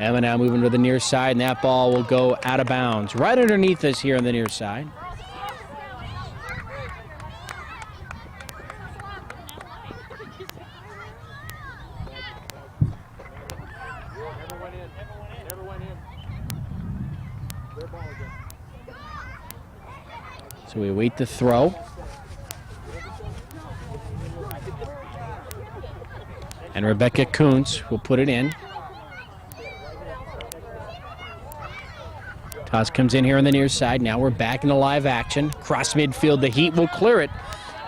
Emma now moving to the near side, and that ball will go out of bounds. Right underneath us here on the near side. So we await the throw. And Rebecca Kuntz will put it in. Toss comes in here on the near side. Now we're back into live action. Cross midfield, the Heat will clear it.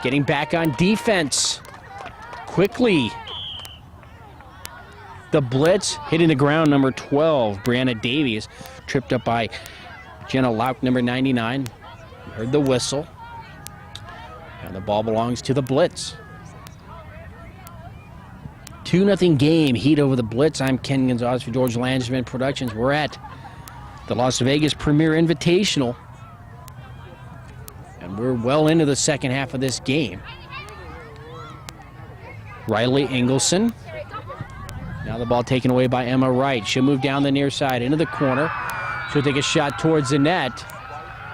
Getting back on defense. Quickly. The Blitz hitting the ground, number 12, Brianna Davies. Tripped up by Jenna Lauk, number 99. You heard the whistle. And the ball belongs to the Blitz. 2-0 game, Heat over the Blitz. I'm Ken Gonzalez for George Landsman Productions. We're at the Las Vegas Premier Invitational, and we're well into the second half of this game. Riley Engelson. Now the ball taken away by Emma Wright. She'll move down the near side into the corner. She'll take a shot towards the net.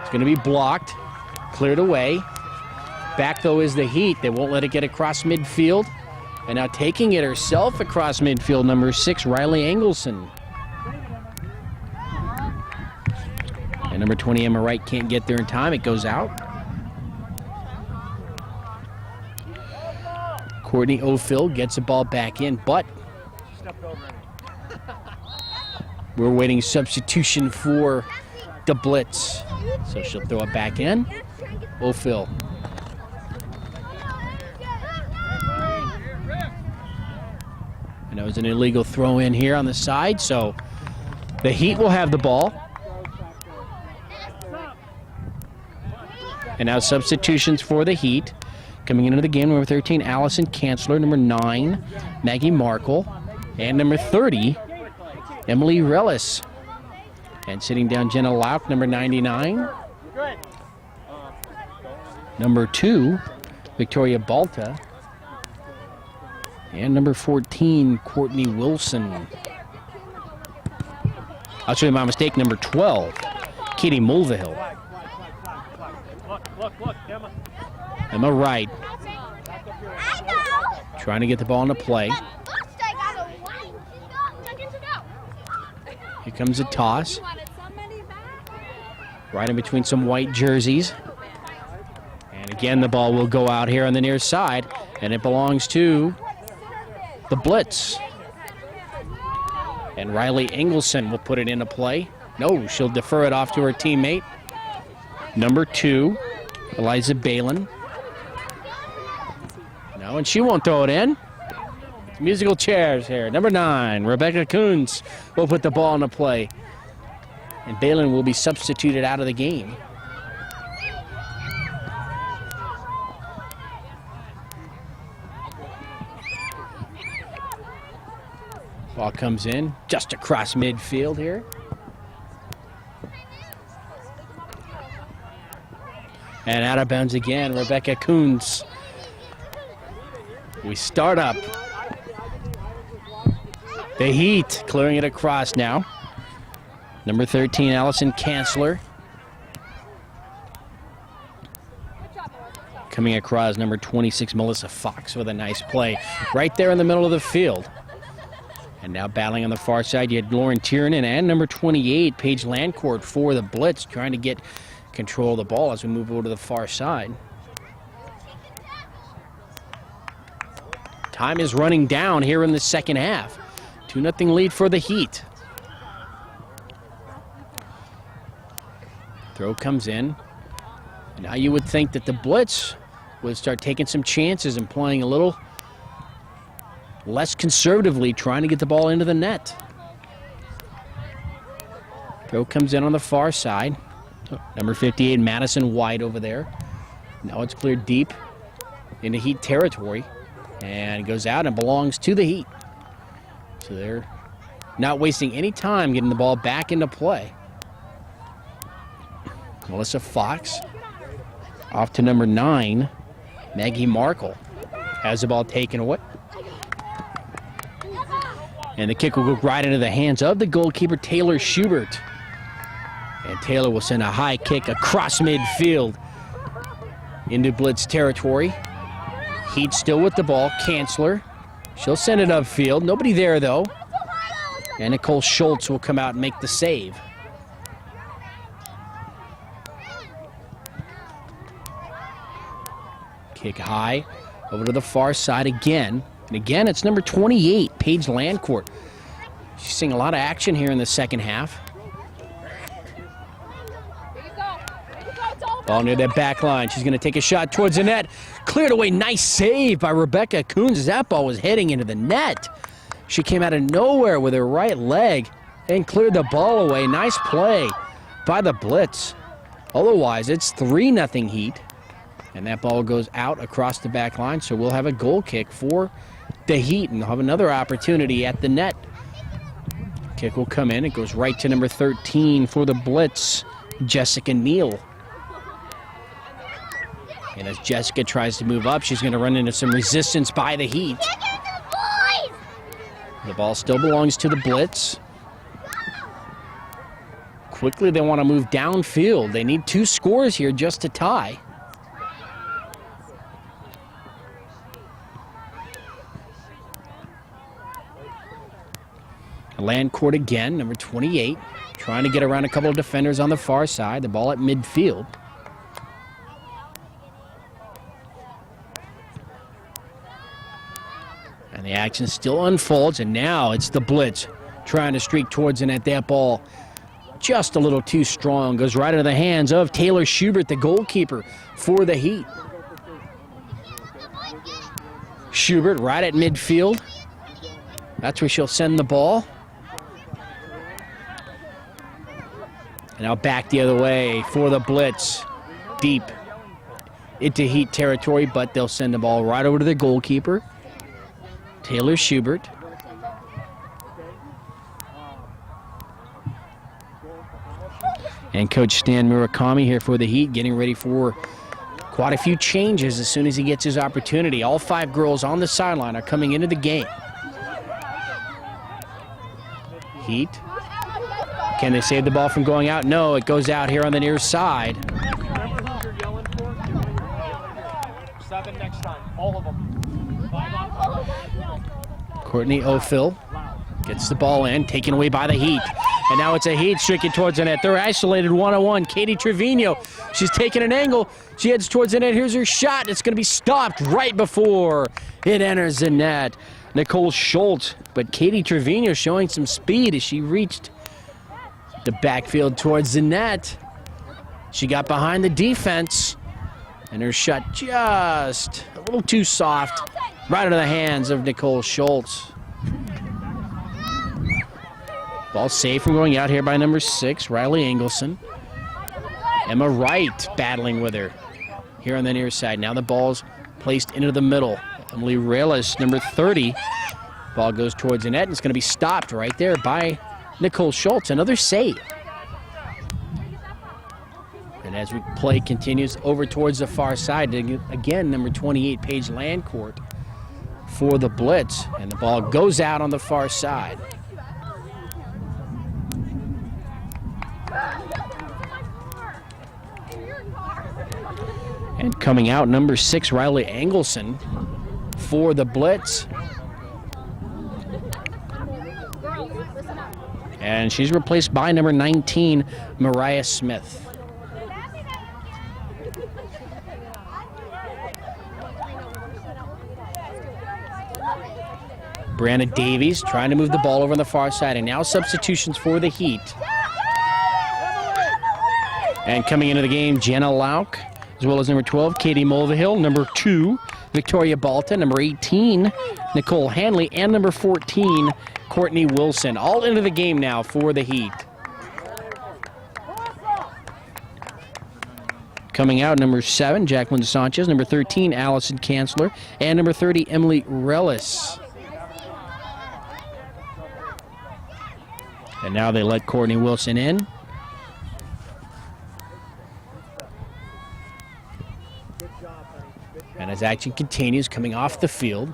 It's going to be blocked, cleared away. Back, though, is the Heat. They won't let it get across midfield. And now taking it herself across midfield, number 6, Riley Engelson. And number 20, Emma Wright, can't get there in time. It goes out. Courtney O'Phil gets the ball back in, but we're waiting substitution for the Blitz. So she'll throw it back in. O'Phil. And that was an illegal throw in here on the side, so the Heat will have the ball. And now substitutions for the Heat. Coming into the game, number 13, Allison Kanzler, number 9, Maggie Markle, and number 30, Emily Rellis. And sitting down, Jenna Lauk, number 99. Number 2, Victoria Balta. And number 14, Courtney Wilson. Actually, my mistake, number 12, Katie Mulvihill. Look, Emma. Emma Wright. Trying to get the ball into play. Here comes a toss. Right in between some white jerseys. And again, the ball will go out here on the near side, and it belongs to the Blitz. And Riley Engelson will put it into play. No, she'll defer it off to her teammate. Number 2, Eliza Balin. No, and she won't throw it in. Musical chairs here. Number 9, Rebecca Coons will put the ball into play. And Balin will be substituted out of the game. Ball comes in just across midfield here. And out of bounds again, Rebecca Coons. We start up. The Heat clearing it across now. Number 13, Allison Kanzler. Coming across, number 26, Melissa Fox with a nice play right there in the middle of the field. And now battling on the far side, you had Lauren Tiernan and number 28, Paige Landcourt for the Blitz, trying to get control of the ball as we move over to the far side. Time is running down here in the second half. 2-0 lead for the Heat. Throw comes in. Now you would think that the Blitz would start taking some chances and playing a little less conservatively, trying to get the ball into the net. Throw comes in on the far side. Number 58, Madison White over there. Now it's cleared deep into Heat territory. And it goes out and belongs to the Heat. So they're not wasting any time getting the ball back into play. Melissa Fox off to number 9, Maggie Markle. Has the ball taken away. And the kick will go right into the hands of the goalkeeper, Taylor Schubert. And Taylor will send a high kick across midfield into Blitz territory. Heat still with the ball. Kanzler. She'll send it upfield. Nobody there, though. And Nicole Schultz will come out and make the save. Kick high over to the far side again. And again, it's number 28, Paige Landcourt. She's seeing a lot of action here in the second half. Ball near that back line. She's going to take a shot towards the net. Cleared away. Nice save by Rebecca Coons as that ball was heading into the net. She came out of nowhere with her right leg and cleared the ball away. Nice play by the Blitz. Otherwise, it's 3-0 Heat. And that ball goes out across the back line, so we'll have a goal kick for the Heat, and they'll have another opportunity at the net. Kick will come in. It goes right to number 13 for the Blitz, Jessica Neal. And as Jessica tries to move up, she's going to run into some resistance by the Heat. The ball still belongs to the Blitz. Quickly, they want to move downfield. They need 2 scores here just to tie. Landcourt again, number 28, trying to get around a couple of defenders on the far side. The ball at midfield. And the action still unfolds, and now it's the Blitz trying to streak towards the net. That ball just a little too strong. Goes right into the hands of Taylor Schubert, the goalkeeper for the Heat. Schubert right at midfield. That's where she'll send the ball. And now back the other way for the Blitz. Deep into Heat territory, but they'll send the ball right over to the goalkeeper, Taylor Schubert. And Coach Stan Murakami here for the Heat, getting ready for quite a few changes as soon as he gets his opportunity. All 5 girls on the sideline are coming into the game. Heat. Can they save the ball from going out? No, it goes out here on the near side. Remember who you're yelling for? 7 next time, all of them. 5 on 5. Courtney O'Phil gets the ball in, taken away by the Heat. And now it's a Heat streaking towards the net. They're isolated 1-on-1. Katie Trevino, she's taking an angle. She heads towards the net. Here's her shot. It's going to be stopped right before it enters the net. Nicole Schultz, but Katie Trevino showing some speed as she reached the backfield towards the net. She got behind the defense, and her shot just a little too soft, right into the hands of Nicole Schultz. Ball safe from going out here by number 6, Riley Engelson. Emma Wright battling with her here on the near side. Now the ball's placed into the middle. Emily Relis, number 30. Ball goes towards the net, and it's going to be stopped right there by Nicole Schultz. Another save. And as play continues over towards the far side, again, number 28, Paige Landcourt for the Blitz. And the ball goes out on the far side. And coming out, number 6, Riley Engelson for the Blitz. And she's replaced by number 19, Mariah Smith. Brianna Davies trying to move the ball over on the far side, and now substitutions for the Heat. And coming into the game, Jenna Lauk, as well as number 12, Katie Mulvihill, number 2, Victoria Balta, number 18, Nicole Hanley, and number 14, Courtney Wilson, all into the game now for the Heat. Coming out, number 7, Jacqueline Sanchez, number 13, Allison Kanzler, and number 30, Emily Rellis. And now they let Courtney Wilson in. And as action continues, coming off the field,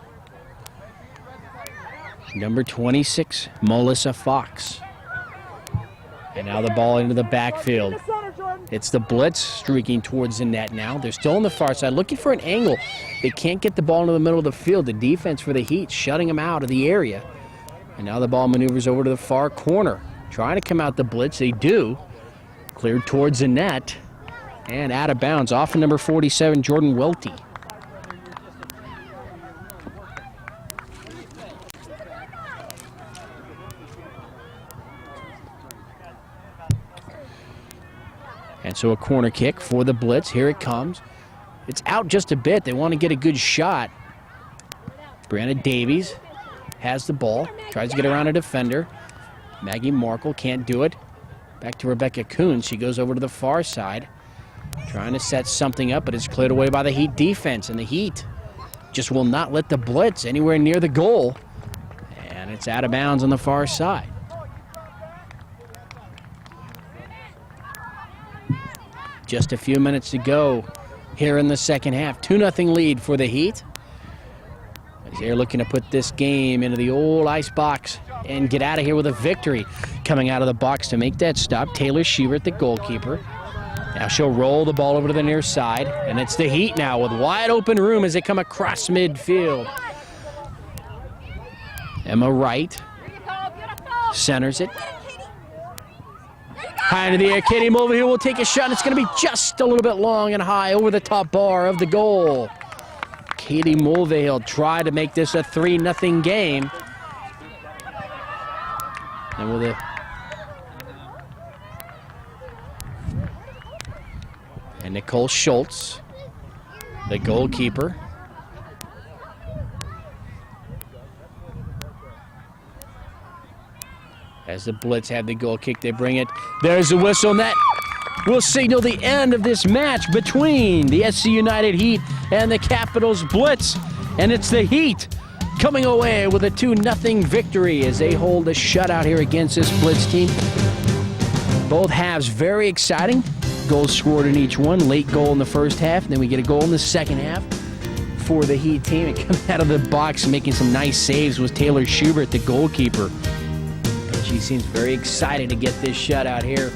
number 26, Melissa Fox. And now the ball into the backfield. It's the Blitz streaking towards the net now. They're still on the far side, looking for an angle. They can't get the ball into the middle of the field. The defense for the Heat shutting them out of the area. And now the ball maneuvers over to the far corner. Trying to come out the Blitz. They do. Cleared towards the net. And out of bounds off of number 47, Jordan Welty. And so a corner kick for the Blitz. Here it comes. It's out just a bit. They want to get a good shot. Brianna Davies has the ball. Tries to get around a defender. Maggie Markle can't do it. Back to Rebecca Coons. She goes over to the far side. Trying to set something up, but it's cleared away by the Heat defense. And the Heat just will not let the Blitz anywhere near the goal. And it's out of bounds on the far side. Just a few minutes to go here in the second half. 2-0 lead for the Heat. As they're looking to put this game into the old ice box and get out of here with a victory. Coming out of the box to make that stop, Taylor Schubert, the goalkeeper. Now she'll roll the ball over to the near side, and it's the Heat now with wide open room as they come across midfield. Emma Wright centers it. High into the air, Katie Mulvihill will take a shot, and it's going to be just a little bit long and high over the top bar of the goal. Katie Mulvihill tried to make this a 3-0 game. And with and Nicole Schultz, the goalkeeper. As the Blitz have the goal kick, they bring it. There's the whistle, and that will signal the end of this match between the SC United Heat and the Capitals Blitz. And it's the Heat coming away with a 2-0 victory as they hold a shutout here against this Blitz team. Both halves very exciting. Goals scored in each one. Late goal in the first half, and then we get a goal in the second half for the Heat team. And coming out of the box making some nice saves was Taylor Schubert, the goalkeeper. She seems very excited to get this shutout here.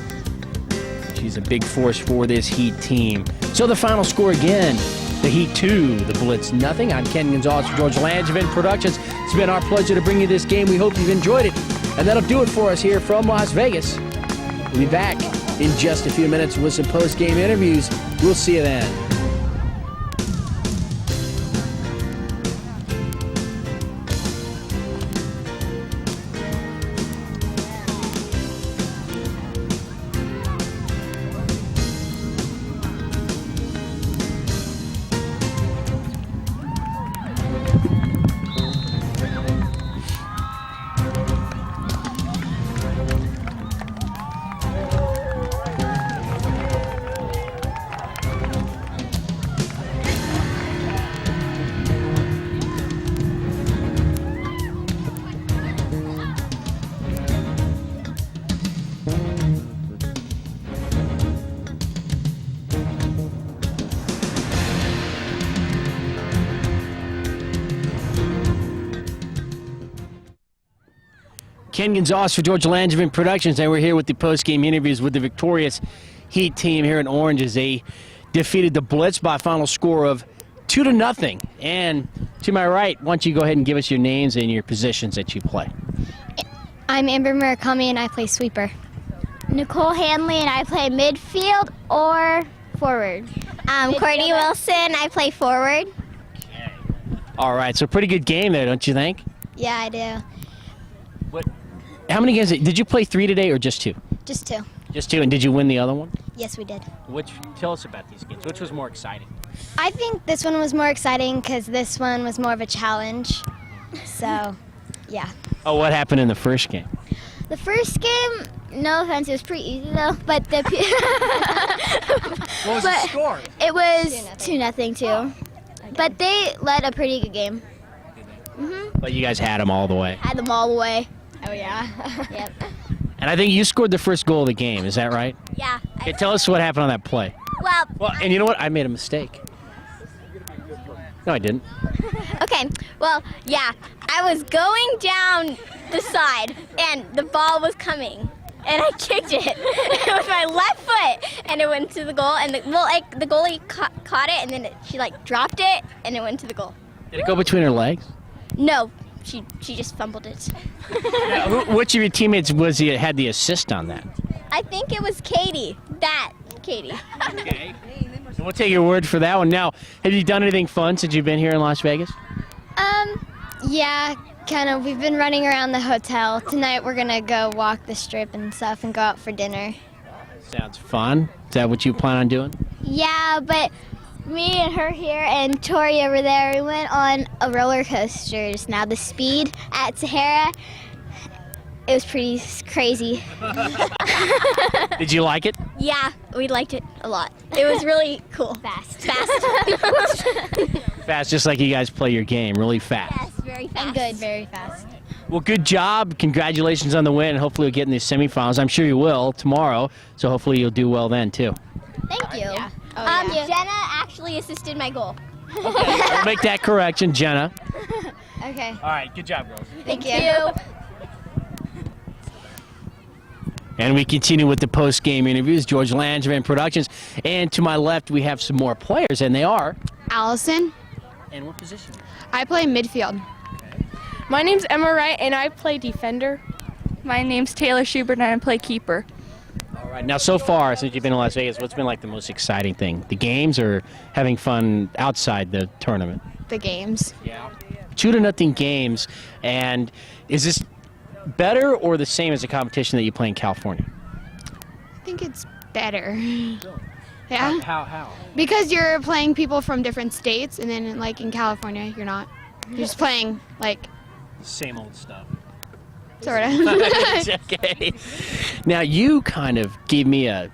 She's a big force for this Heat team. So the final score again, the Heat 2, the Blitz 0. I'm Ken Gonzalez for George Langevin Productions. It's been our pleasure to bring you this game. We hope you've enjoyed it. And that'll do it for us here from Las Vegas. We'll be back in just a few minutes with some post-game interviews. We'll see you then. Ken Gonzalez for George Langevin Productions, and we're here with the post-game interviews with the victorious Heat team here in Orange as they defeated the Blitz by a final score of 2-0. And to my right, why don't you go ahead and give us your names and your positions that you play. I'm Amber Murakami and I play sweeper. Nicole Hanley and I play midfield or forward. Courtney Wilson, I play forward. All right, so pretty good game there, don't you think? Yeah, I do. How many games did you play? 3 today or just 2? Just 2. Just 2, and did you win the other one? Yes, we did. Tell us about these games. Which was more exciting? I think this one was more exciting because this one was more of a challenge. So, yeah. Oh, what happened in the first game? The first game, no offense, it was pretty easy though. But What was the score? It was 2-0 too. But they led a pretty good game. But you guys had them all the way. Had them all the way. Oh yeah. Yep. And I think you scored the first goal of the game. Is that right? Yeah. Okay, tell us what happened on that play. Well, And you know what? I made a mistake. No, I didn't. okay. Well, yeah. I was going down the side, and the ball was coming, and I kicked it with my left foot, and it went to the goal. And the goalie caught it, and then she dropped it, and it went to the goal. Did it go between her legs? No, she just fumbled it. Now, which of your teammates had the assist on that? I think it was Katie. Katie. Okay. So we'll take your word for that one. Now, have you done anything fun since you've been here in Las Vegas? Yeah, kind of. We've been running around the hotel. Tonight we're gonna go walk the strip and stuff and go out for dinner. Sounds fun. Is that what you plan on doing? Yeah, but me and her here and Tori over there, we went on a roller coaster just now. The Speed at Sahara. It was pretty crazy. Did you like it? Yeah, we liked it a lot. It was really cool. Fast. Fast, just like you guys play your game, really fast. Yes, very fast. And good, very fast. Well, good job. Congratulations on the win. Hopefully you'll get in the semifinals. I'm sure you will tomorrow, so hopefully you'll do well then, too. Thank you. Yeah. Jenna actually assisted my goal. Okay, we'll make that correction, Jenna. Okay. All right, good job, girls. Thank you. And we continue with the post-game interviews, George Langevin Productions. And to my left, we have some more players, and they are... Allison. And what position? I play midfield. My name's Emma Wright, and I play defender. My name's Taylor Schubert, and I play keeper. All right. Now, so far, since you've been in Las Vegas, what's been like the most exciting thing? The games or having fun outside the tournament? The games. Yeah. 2-0 games. And is this better or the same as the competition that you play in California? I think it's better. Yeah. How? Because you're playing people from different states, and then in California, you're not. You're just playing Same old stuff. sort of. Okay. Now, you kind of gave me I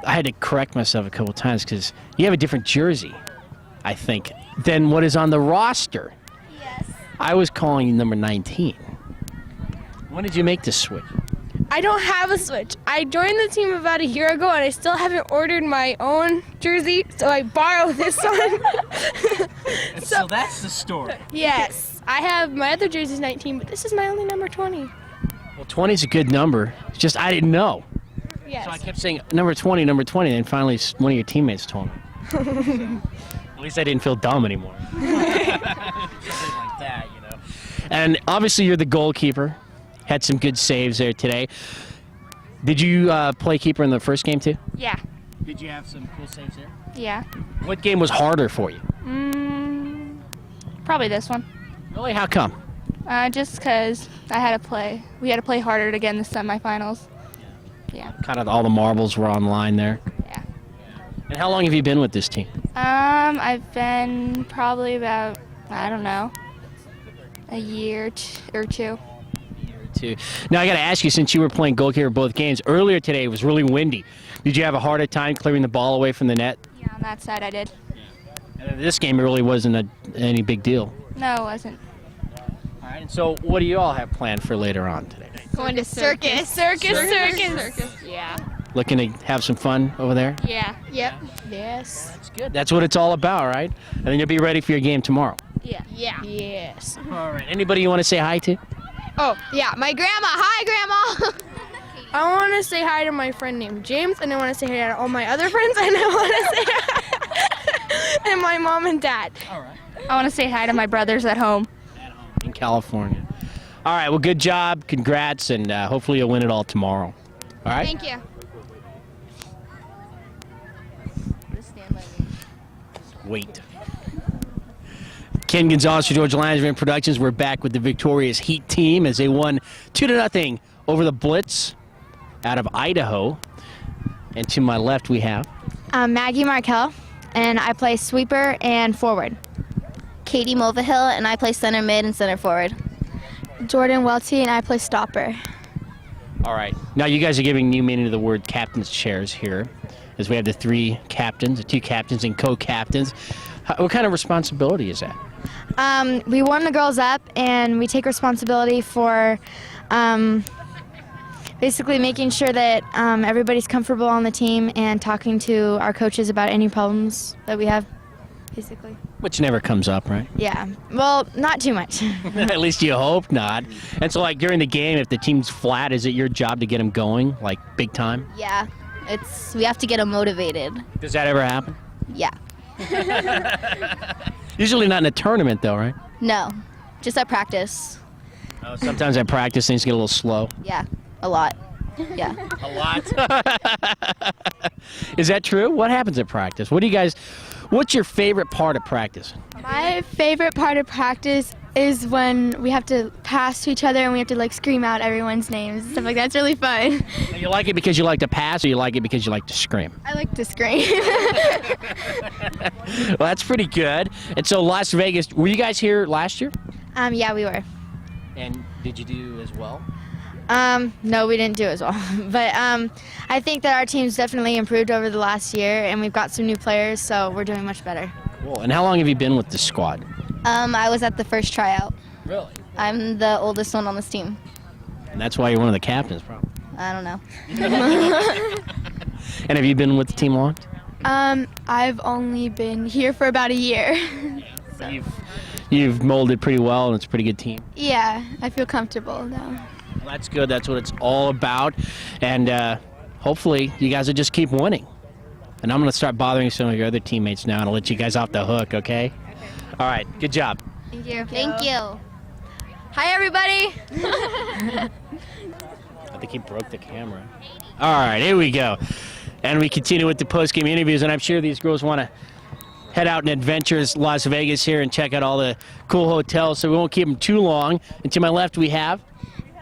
had to correct myself a couple times because you have a different jersey, I think, than what is on the roster. Yes. I was calling you number 19. When did you make this switch? I don't have a switch. I joined the team about a year ago, and I still haven't ordered my own jersey, so I borrowed this one. So that's the story. Yes. I have my other jersey's 19, but this is my only number 20. Well, 20 is a good number. It's just I didn't know. Yes. So I kept saying number 20, and finally one of your teammates told me. At least I didn't feel dumb anymore. Something like that, you know. And obviously you're the goalkeeper. Had some good saves there today. Did you play keeper in the first game too? Yeah. Did you have some cool saves there? Yeah. What game was harder for you? Probably this one. Really? How come? Just because we had to play harder to get in the semifinals. Yeah. Kind of all the marbles were on the line there. Yeah. And how long have you been with this team? I've been probably about, I don't know, a year or two. Now I got to ask you, since you were playing goalkeeper both games, earlier today it was really windy. Did you have a harder time clearing the ball away from the net? Yeah, on that side I did. And this game it really wasn't any big deal. No, it wasn't. All right. And so what do you all have planned for later on today? Going to circus. Circus. Yeah. Looking to have some fun over there? Yeah. Yep. Yes. That's good. That's what it's all about, right? And then you'll be ready for your game tomorrow. Yeah. Yeah. Yes. All right. Anybody you want to say hi to? Oh, yeah, my grandma. Hi, Grandma. I want to say hi to my friend named James, and I want to say hi to all my other friends, and I want to say hi and my mom and dad. All right. I want to say hi to my brothers at home. In California. All right, well, good job. Congrats, and hopefully you'll win it all tomorrow. All right? Thank you. Wait. Ken Gonzalez for Georgia Lionsman Productions. We're back with the victorious Heat team as they won 2-0 over the Blitz out of Idaho. And to my left, we have I'm Maggie Markel, and I play sweeper and forward. Katie Mulvihill, and I play center mid and center forward. Jordan Welty, and I play stopper. All right. Now you guys are giving new meaning to the word captain's chairs here, as we have the three captains, the two captains and co-captains. What kind of responsibility is that? We warm the girls up, and we take responsibility for basically making sure that everybody's comfortable on the team and talking to our coaches about any problems that we have, basically. Which never comes up, right? Yeah. Well, not too much. At least you hope not. And so, like, during the game, if the team's flat, is it your job to get them going, like, big time? Yeah, we have to get them motivated. Does that ever happen? Yeah. Usually not in a tournament, though, right? No, just at practice. Sometimes at practice, things get a little slow. Yeah, a lot. Yeah. A lot. Is that true? What happens at practice? What's your favorite part of practice? My favorite part of practice is when we have to pass to each other and we have to like scream out everyone's names and stuff like that. It's really fun. You like it because you like to pass, or you like it because you like to scream? I like to scream. Well, that's pretty good. And so Las Vegas, were you guys here last year? Yeah, we were. And did you do as well? No, we didn't do as well. But I think that our team's definitely improved over the last year, and we've got some new players, so we're doing much better. Cool. And how long have you been with the squad? I was at the first tryout. Really? I'm the oldest one on this team. And that's why you're one of the captains, probably. I don't know. And have you been with the team long? I've only been here for about a year. But you've molded pretty well, and it's a pretty good team. Yeah, I feel comfortable now. Well, that's good. That's what it's all about. And hopefully you guys will just keep winning. And I'm going to start bothering some of your other teammates now and I'll let you guys off the hook, okay? All right. Good job. Thank you. Thank you. Hi, everybody. I think he broke the camera. All right. Here we go. And we continue with the post-game interviews. And I'm sure these girls want to head out and adventure Las Vegas here and check out all the cool hotels. So we won't keep them too long. And to my left, we have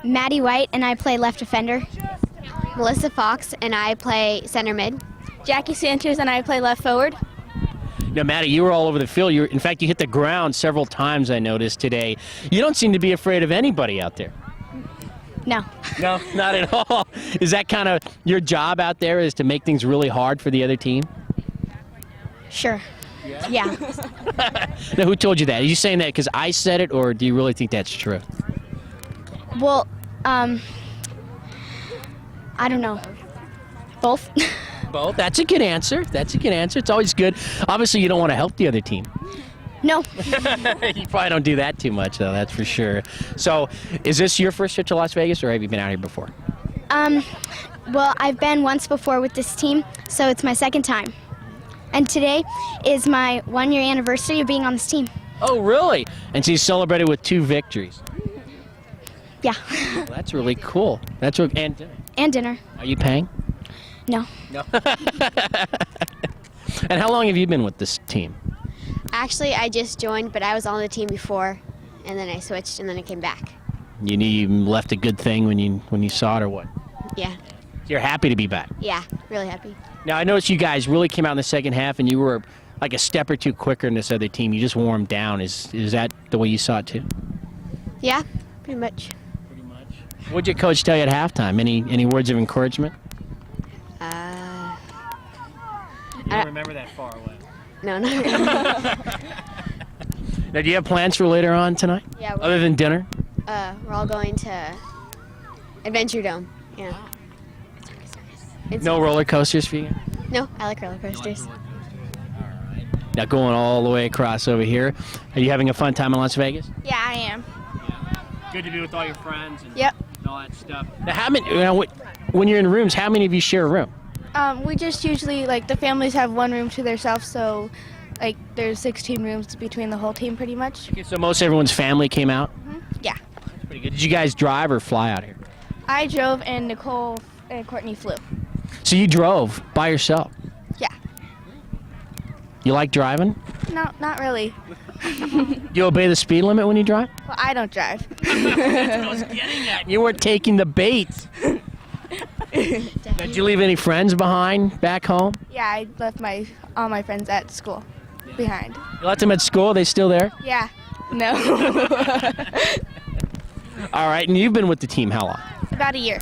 Maddie White, and I play left defender. Melissa Fox, and I play center mid. Jackie Sanchez, and I play left forward. Now, Maddie, you were all over the field. In fact, you hit the ground several times, I noticed today. You don't seem to be afraid of anybody out there. No. No, not at all. Is that kind of your job out there, is to make things really hard for the other team? Sure. Yeah. Now, who told you that? Are you saying that because I said it, or do you really think that's true? Well, I don't know. Both. Both. That's a good answer. That's a good answer. It's always good. Obviously, you don't want to help the other team. No. You probably don't do that too much, though, that's for sure. So, is this your first trip to Las Vegas, or have you been out here before? Well, I've been once before with this team, so it's my second time. And today is my 1-year anniversary of being on this team. Oh, really? And so you celebrated with 2 victories. Yeah. Well, that's really cool. That's what, and dinner. And dinner. Are you paying? No. No. And how long have you been with this team? Actually, I just joined, but I was on the team before, and then I switched, and then I came back. You knew you left a good thing when you saw it, or what? Yeah. You're happy to be back. Yeah, really happy. Now, I noticed you guys really came out in the second half, and you were like a step or two quicker than this other team. You just wore them down. Is that the way you saw it, too? Yeah, pretty much. Pretty much. What did your coach tell you at halftime? Any words of encouragement? You don't remember that far away. No, not really. Now, do you have plans for later on tonight? Yeah. Other than dinner? We're all going to Adventure Dome. Yeah. No roller coasters for you? No, I like roller coasters. Now, going all the way across over here, are you having a fun time in Las Vegas? Yeah, I am. good to be with all your friends and, Yep. and all that stuff. Now, how many? When you're in rooms, how many of you share a room? We just usually, like, the families have one room to themselves, so, like, there's 16 rooms between the whole team pretty much. Okay, so most everyone's family came out? Yeah. That's pretty good. Did you guys drive or fly out here? I drove and Nicole and Courtney flew. So you drove by yourself? Yeah. You like driving? No, not really. You obey the speed limit when you drive? Well, I don't drive. That's what I was getting at. You weren't taking the bait. Did you leave any friends behind back home? Yeah, I left all my friends at school behind. You left them at school? Are they still there? Yeah. No. All right, and you've been with the team how long? About a year.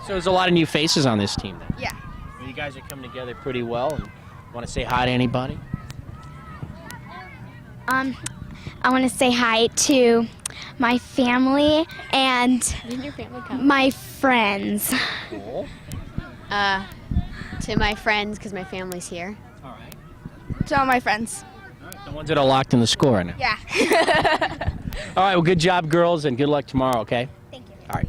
So there's a lot of new faces on this team then. Yeah. You guys are coming together pretty well. And want to say hi to anybody? I want to say hi to my family and Didn't your family come? my friends. Cool. To my friends, because my family's here. All right. To all my friends. All right. The ones that are locked in the school right now. Yeah. All right, well, good job, girls, and good luck tomorrow, okay? Thank you. All right.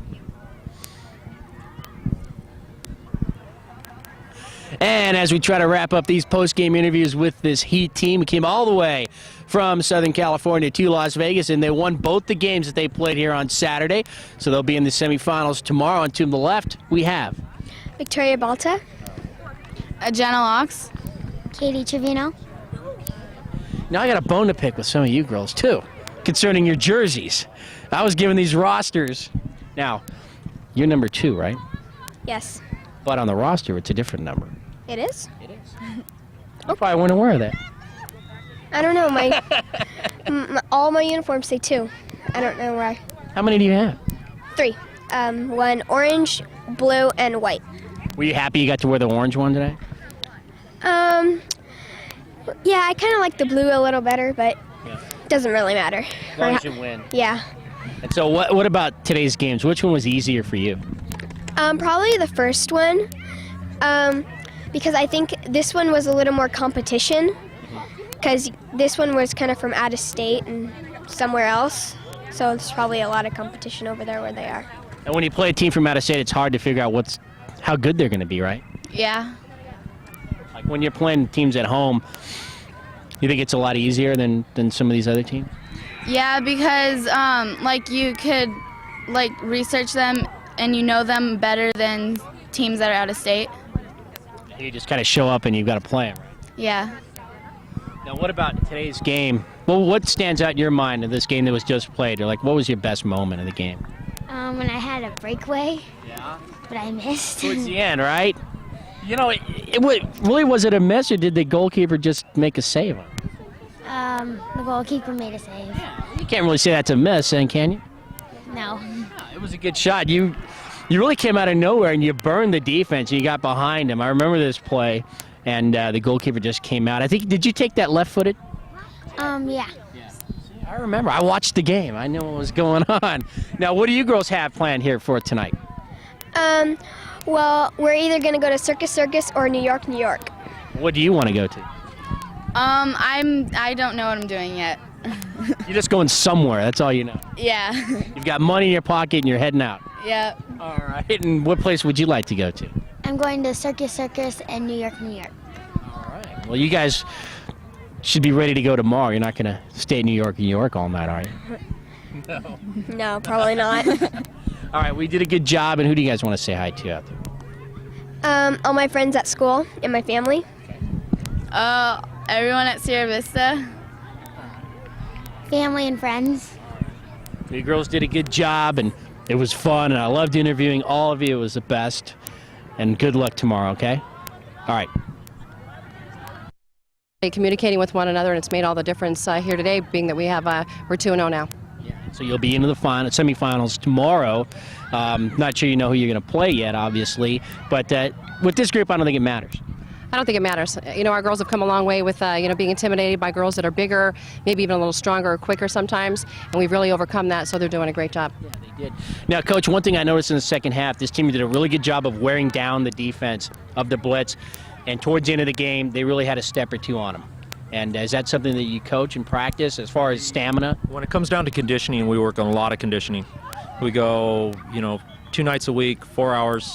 And as we try to wrap up these post-game interviews with this Heat team, we came all the way from Southern California to Las Vegas, and they won both the games that they played here on Saturday. So they'll be in the semifinals tomorrow. And to the left, we have Victoria Balta, Jenna Locks. Katie Trevino. Now I got a bone to pick with some of you girls, too, concerning your jerseys. I was given these rosters. Now, you're number 2, right? Yes. But on the roster, it's a different number. It is? It is. I probably weren't aware of that. I don't know. All my uniforms say 2. I don't know why. How many do you have? 3. 1 orange, blue, and white. Were you happy you got to wear the orange one today? Yeah, I kind of like the blue a little better, but it doesn't really matter. As long as you win. Yeah. And so what about today's games? Which one was easier for you? Probably the first one, because I think this one was a little more competition, because this one was kind of from out of state and somewhere else, so there's probably a lot of competition over there where they are. And when you play a team from out of state, it's hard to figure out how good they're going to be, right? Yeah. Like when you're playing teams at home, you think it's a lot easier than some of these other teams? Yeah, because like you could like research them and you know them better than teams that are out of state. You just kind of show up and you've got to play them, right? Yeah. Now, what about today's game? Well, what stands out in your mind of this game that was just played? Or like, what was your best moment of the game? When I had a breakaway, Yeah. but I missed. Towards the end, right? You know, really was it a miss or did the goalkeeper just make a save on it? The goalkeeper made a save. You can't really say that's a miss, then, can you? No. It was a good shot. You really came out of nowhere and you burned the defense. You got behind him. I remember this play, and the goalkeeper just came out. I think, did you take that left-footed? Yeah. I remember. I watched the game. I knew what was going on. Now, what do you girls have planned here for tonight? Well, we're either going to go to Circus or New York, New York. What do you want to go to? I don't know what I'm doing yet. You're just going somewhere. That's all you know. Yeah. You've got money in your pocket and you're heading out. Yeah. All right. And what place would you like to go to? I'm going to Circus and New York, New York. All right. Well, you guys should be ready to go tomorrow. You're not going to stay in New York all night, are you? No, probably not. All right. We did a good job. And who do you guys want to say hi to out there? All my friends at school and my family. Everyone at Sierra Vista. Family and friends. You girls did a good job, and it was fun, and I loved interviewing all of you. It was the best. And good luck tomorrow, okay? All right. Communicating with one another, and it's made all the difference here today, being that we're 2-0 now. So you'll be into the semifinals tomorrow. Not sure you know who you're going to play yet, obviously, but with this group, I don't think it matters. I don't think it matters. You know, our girls have come a long way with, being intimidated by girls that are bigger, maybe even a little stronger or quicker sometimes, and we've really overcome that, so they're doing a great job. Yeah, they did. Now, Coach, one thing I noticed in the second half, this team did a really good job of wearing down the defense of the Blitz, and towards the end of the game, they really had a step or two on them. And is that something that you coach and practice as far as stamina? When it comes down to conditioning, we work on a lot of conditioning. We go, 2 nights a week, 4 hours.